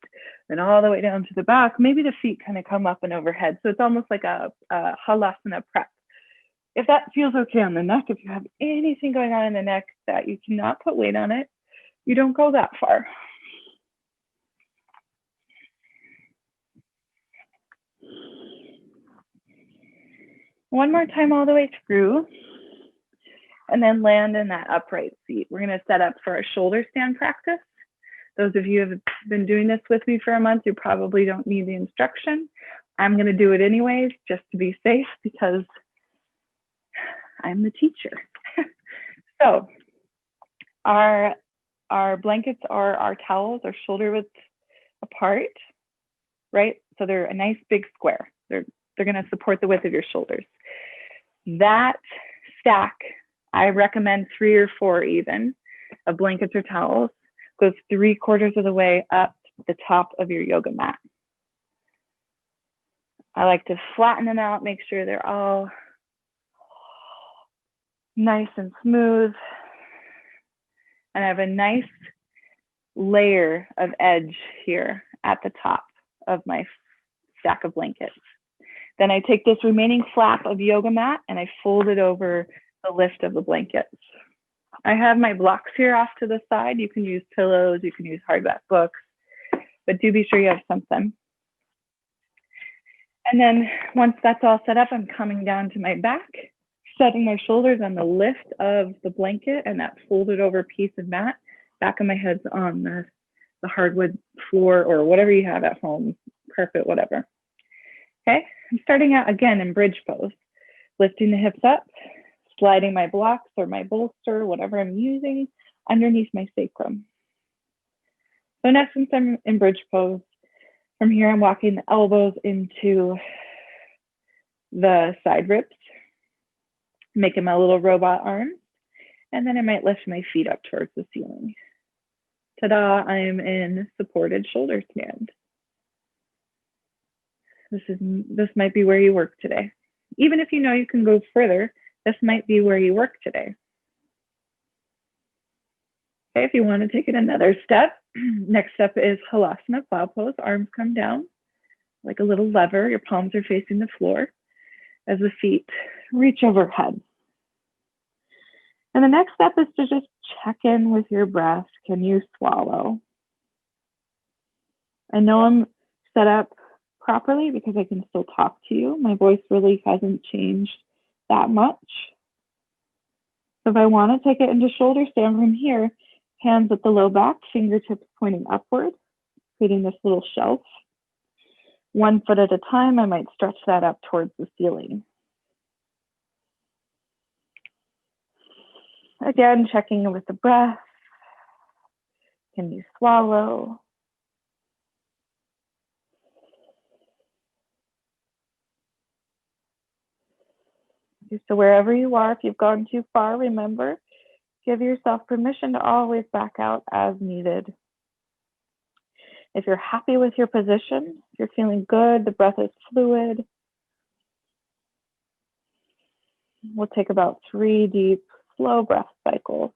then all the way down to the back. Maybe the feet kind of come up and overhead. So it's almost like a halasana prep. If that feels okay on the neck, if you have anything going on in the neck that you cannot put weight on it, you don't go that far. One more time all the way through, and then land in that upright seat. We're going to set up for a shoulder stand practice. Those of you who have been doing this with me for a month, you probably don't need the instruction. I'm going to do it anyways, just to be safe, because I'm the teacher. So our blankets are our towels are shoulder width apart, right? So they're a nice big square. They're going to support the width of your shoulders. That stack, I recommend 3 or 4 even, of blankets or towels, goes 3/4 of the way up the top of your yoga mat. I like to flatten them out, make sure they're all nice and smooth. And I have a nice layer of edge here at the top of my stack of blankets. Then I take this remaining flap of yoga mat and I fold it over the lift of the blankets. I have my blocks here off to the side. You can use pillows, you can use hardback books, but do be sure you have something. And then once that's all set up, I'm coming down to my back, setting my shoulders on the lift of the blanket and that folded over piece of mat. Back of my head's on the hardwood floor or whatever you have at home, carpet, whatever. Okay, I'm starting out again in bridge pose, lifting the hips up, sliding my blocks or my bolster, whatever I'm using, underneath my sacrum. So in essence, I'm in bridge pose. From here, I'm walking the elbows into the side ribs, making my little robot arms, and then I might lift my feet up towards the ceiling. Ta-da, I'm in supported shoulder stand. This might be where you work today. Even if you know you can go further, this might be where you work today. Okay, if you want to take it another step, next step is Halasana, plow pose. Arms come down like a little lever. Your palms are facing the floor as the feet reach overhead. And the next step is to just check in with your breath. Can you swallow? I know I'm set up properly because I can still talk to you. My voice really hasn't changed that much. So if I want to take it into shoulder stand from here, hands at the low back, fingertips pointing upward, creating this little shelf. 1 foot at a time, I might stretch that up towards the ceiling. Again, checking in with the breath. Can you swallow? So wherever you are, if you've gone too far, remember, give yourself permission to always back out as needed. If you're happy with your position, if you're feeling good, the breath is fluid, we'll take about 3 deep, slow breath cycles.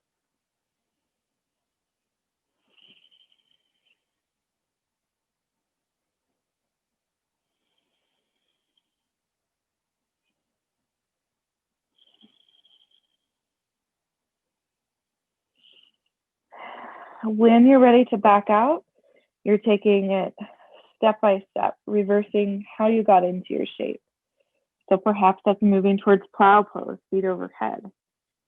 When you're ready to back out, you're taking it step by step, reversing how you got into your shape. So perhaps that's moving towards plow pose, feet overhead,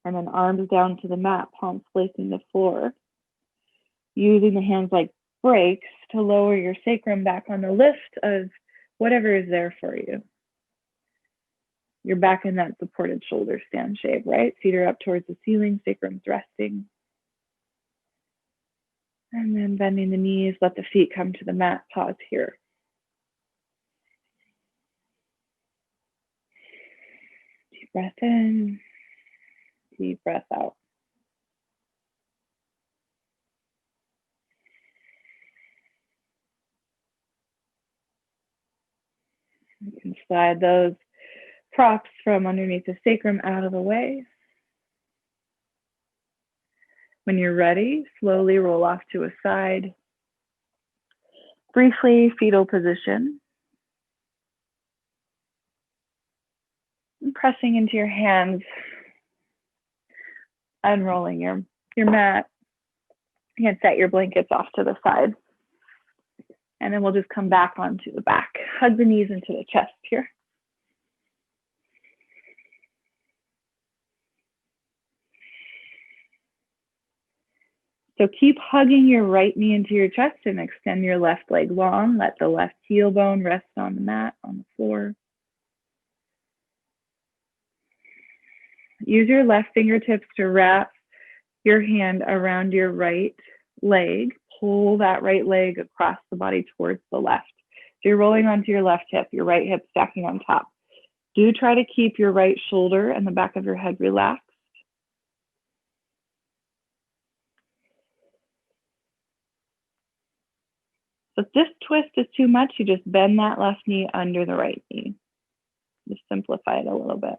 and then arms down to the mat, palms placing the floor. Using the hands like brakes to lower your sacrum back on the lift of whatever is there for you. You're back in that supported shoulder stand shape, right? Feet are up towards the ceiling, sacrum's resting. And then bending the knees, let the feet come to the mat, pause here. Deep breath in, deep breath out. You can slide those props from underneath the sacrum out of the way. When you're ready, slowly roll off to a side. Briefly, fetal position. And pressing into your hands, unrolling your mat. You can set your blankets off to the side. And then we'll just come back onto the back. Hug the knees into the chest here. So keep hugging your right knee into your chest and extend your left leg long. Let the left heel bone rest on the mat, on the floor. Use your left fingertips to wrap your hand around your right leg. Pull that right leg across the body towards the left. So you're rolling onto your left hip, your right hip stacking on top. Do try to keep your right shoulder and the back of your head relaxed. So if this twist is too much, you just bend that left knee under the right knee. Just simplify it a little bit.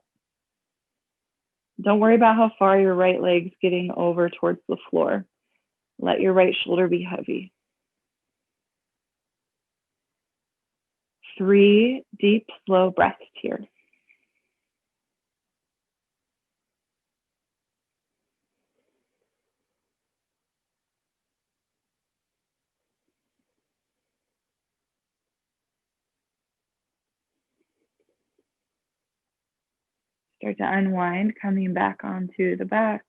Don't worry about how far your right leg's getting over towards the floor. Let your right shoulder be heavy. 3 deep, slow breaths here. Start to unwind, coming back onto the back.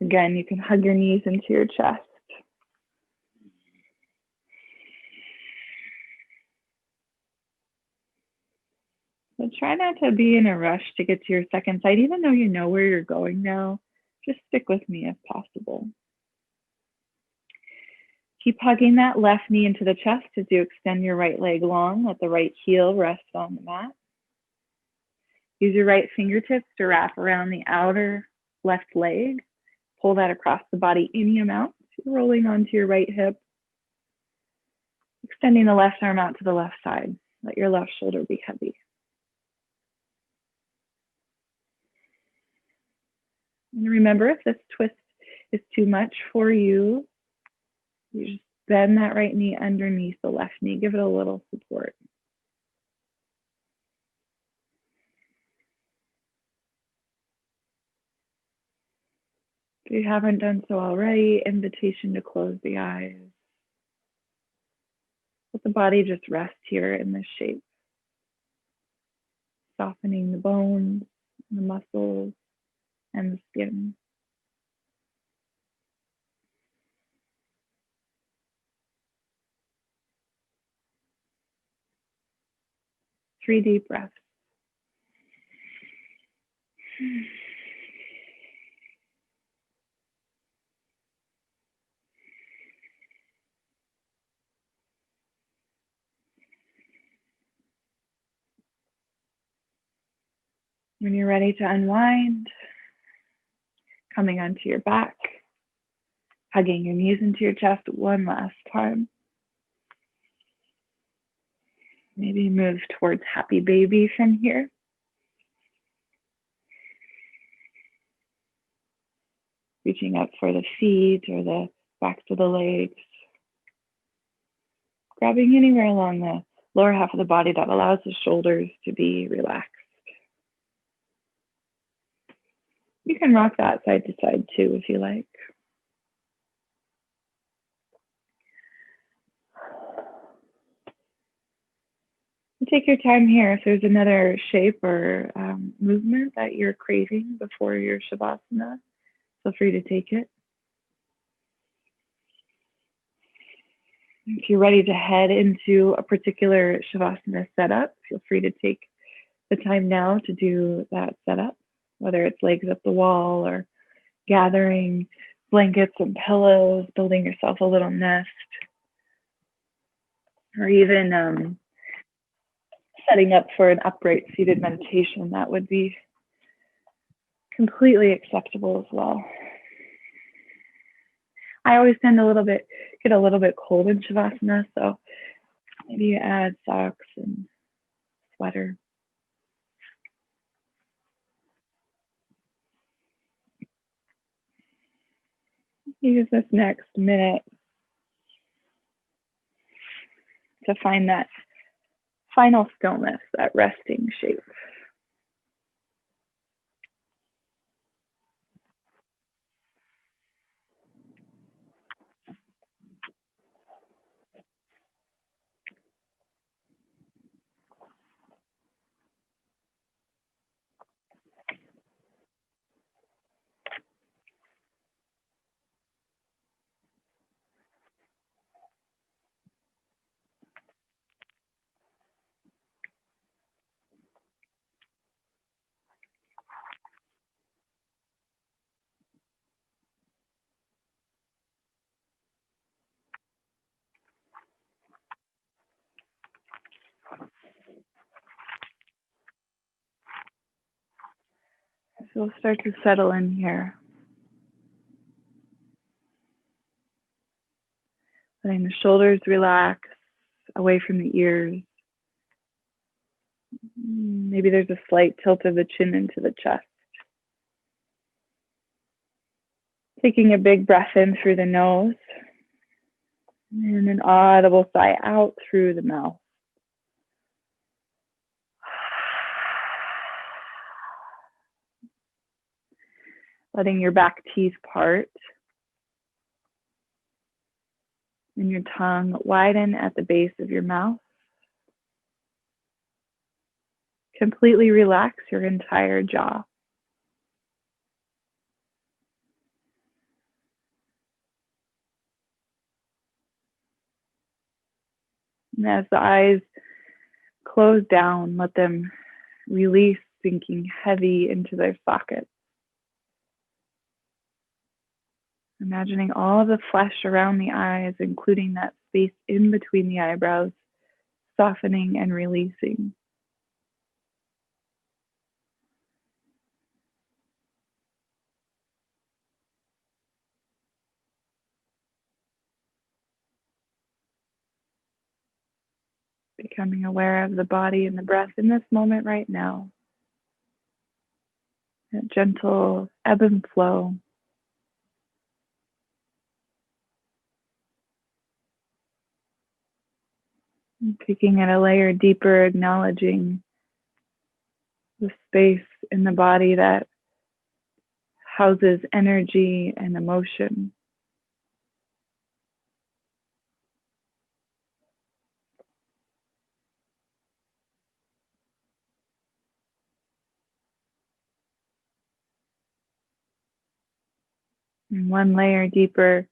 Again, you can hug your knees into your chest. So try not to be in a rush to get to your second side, even though you know where you're going now. Just stick with me if possible. Keep hugging that left knee into the chest as you extend your right leg long. Let the right heel rest on the mat. Use your right fingertips to wrap around the outer left leg. Pull that across the body any amount. Rolling onto your right hip. Extending the left arm out to the left side. Let your left shoulder be heavy. And remember, if this twist is too much for you, you just bend that right knee underneath the left knee. Give it a little support. If you haven't done so already, invitation to close the eyes. Let the body just rest here in this shape. Softening the bones, the muscles, and the skin. Three deep breaths. When you're ready to unwind, coming onto your back, hugging your knees into your chest one last time. Maybe move towards happy baby from here. Reaching up for the feet or the backs of the legs. Grabbing anywhere along the lower half of the body that allows the shoulders to be relaxed. You can rock that side to side too if you like. Take your time here. If there's another shape or movement that you're craving before your Shavasana, feel free to take it. If you're ready to head into a particular Shavasana setup, feel free to take the time now to do that setup, whether it's legs up the wall or gathering blankets and pillows, building yourself a little nest, or even setting up for an upright seated meditation. That would be completely acceptable as well. I always tend to get a little bit cold in Shavasana, so maybe you add socks and sweater. Use this next minute to find that final stillness, that resting shape. So we'll start to settle in here. Letting the shoulders relax away from the ears. Maybe there's a slight tilt of the chin into the chest. Taking a big breath in through the nose and an audible sigh out through the mouth. Letting your back teeth part and your tongue widen at the base of your mouth. Completely relax your entire jaw. And as the eyes close down, let them release, sinking heavy into their sockets. Imagining all of the flesh around the eyes, including that space in between the eyebrows, softening and releasing. Becoming aware of the body and the breath in this moment right now. That gentle ebb and flow. And taking it a layer deeper, acknowledging the space in the body that houses energy and emotion. And one layer deeper,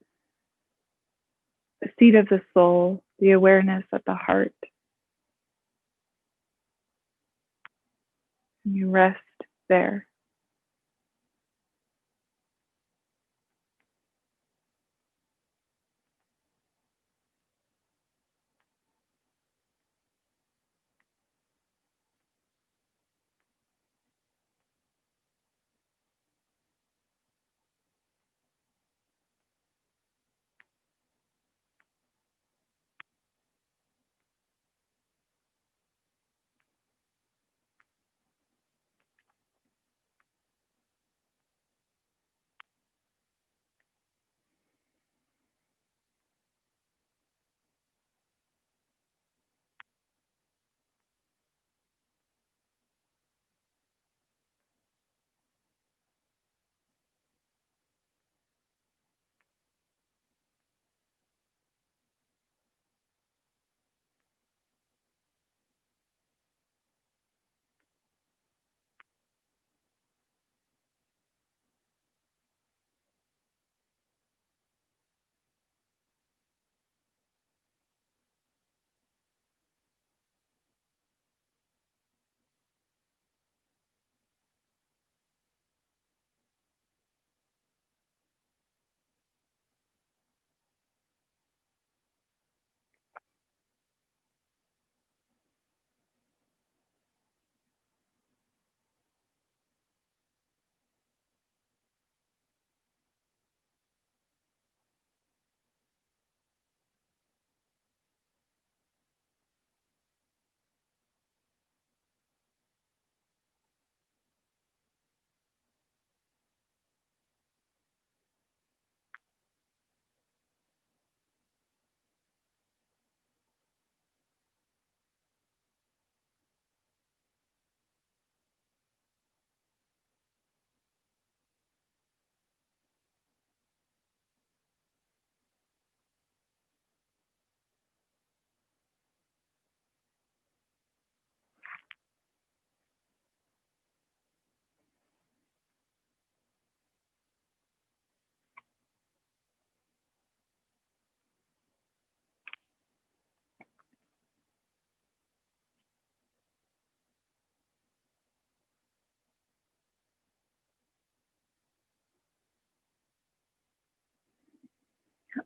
the seat of the soul, the awareness at the heart. And you rest there.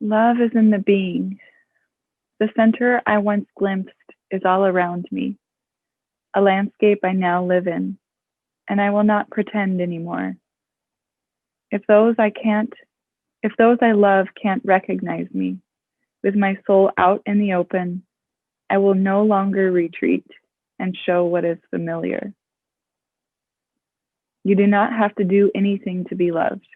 Love is in the being. The center I once glimpsed is all around me, a landscape I now live in, and I will not pretend anymore. If those I love can't recognize me, with my soul out in the open, I will no longer retreat and show what is familiar. You do not have to do anything to be loved.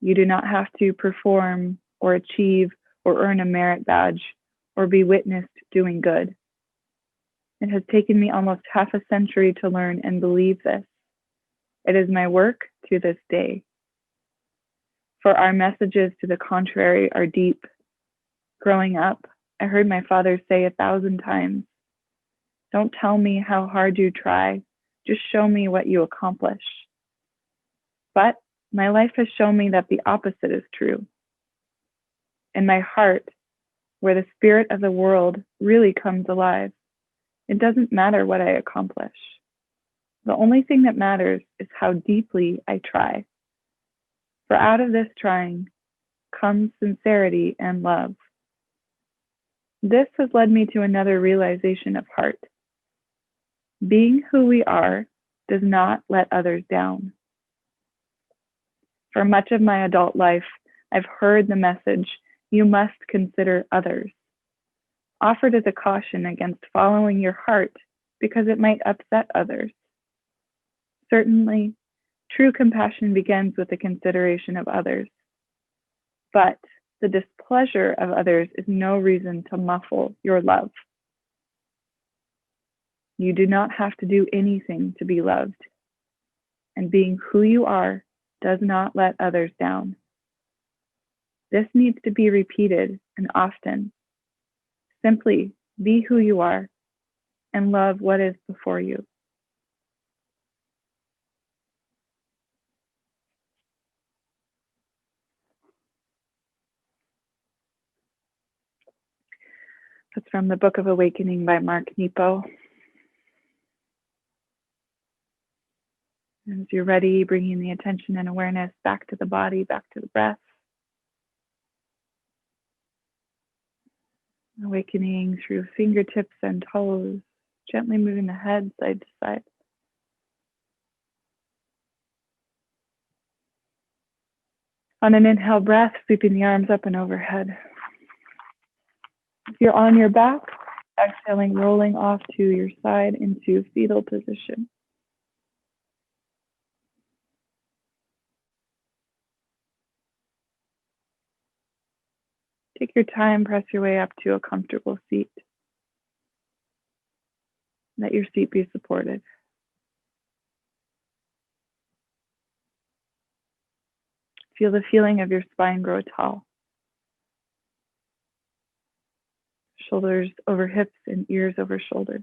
You do not have to perform or achieve or earn a merit badge or be witnessed doing good. It has taken me almost half a century to learn and believe this. It is my work to this day. For our messages to the contrary are deep. Growing up, I heard my father say 1,000 times, "Don't tell me how hard you try, just show me what you accomplish." But my life has shown me that the opposite is true. In my heart, where the spirit of the world really comes alive, it doesn't matter what I accomplish. The only thing that matters is how deeply I try. For out of this trying comes sincerity and love. This has led me to another realization of heart. Being who we are does not let others down. For much of my adult life, I've heard the message, "You must consider others," offered as a caution against following your heart because it might upset others. Certainly, true compassion begins with the consideration of others. But the displeasure of others is no reason to muffle your love. You do not have to do anything to be loved. And being who you are does not let others down. This needs to be repeated and often. Simply be who you are and love what is before you. That's from the Book of Awakening by Mark Nepo. As you're ready, bringing the attention and awareness back to the body, back to the breath. Awakening through fingertips and toes, gently moving the head side to side. On an inhale breath, sweeping the arms up and overhead. If you're on your back, exhaling, rolling off to your side into fetal position. Take your time, press your way up to a comfortable seat. Let your seat be supported. Feel the feeling of your spine grow tall. Shoulders over hips and ears over shoulders.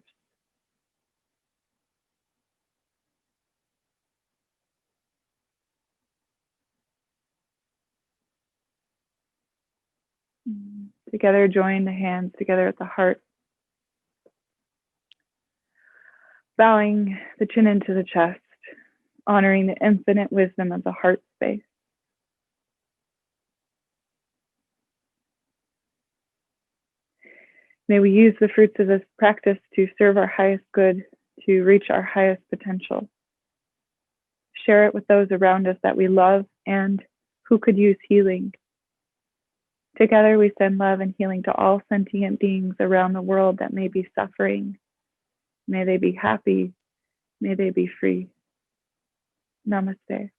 Together, join the hands together at the heart. Bowing the chin into the chest, honoring the infinite wisdom of the heart space. May we use the fruits of this practice to serve our highest good, to reach our highest potential. Share it with those around us that we love and who could use healing. Together we send love and healing to all sentient beings around the world that may be suffering. May they be happy. May they be free. Namaste.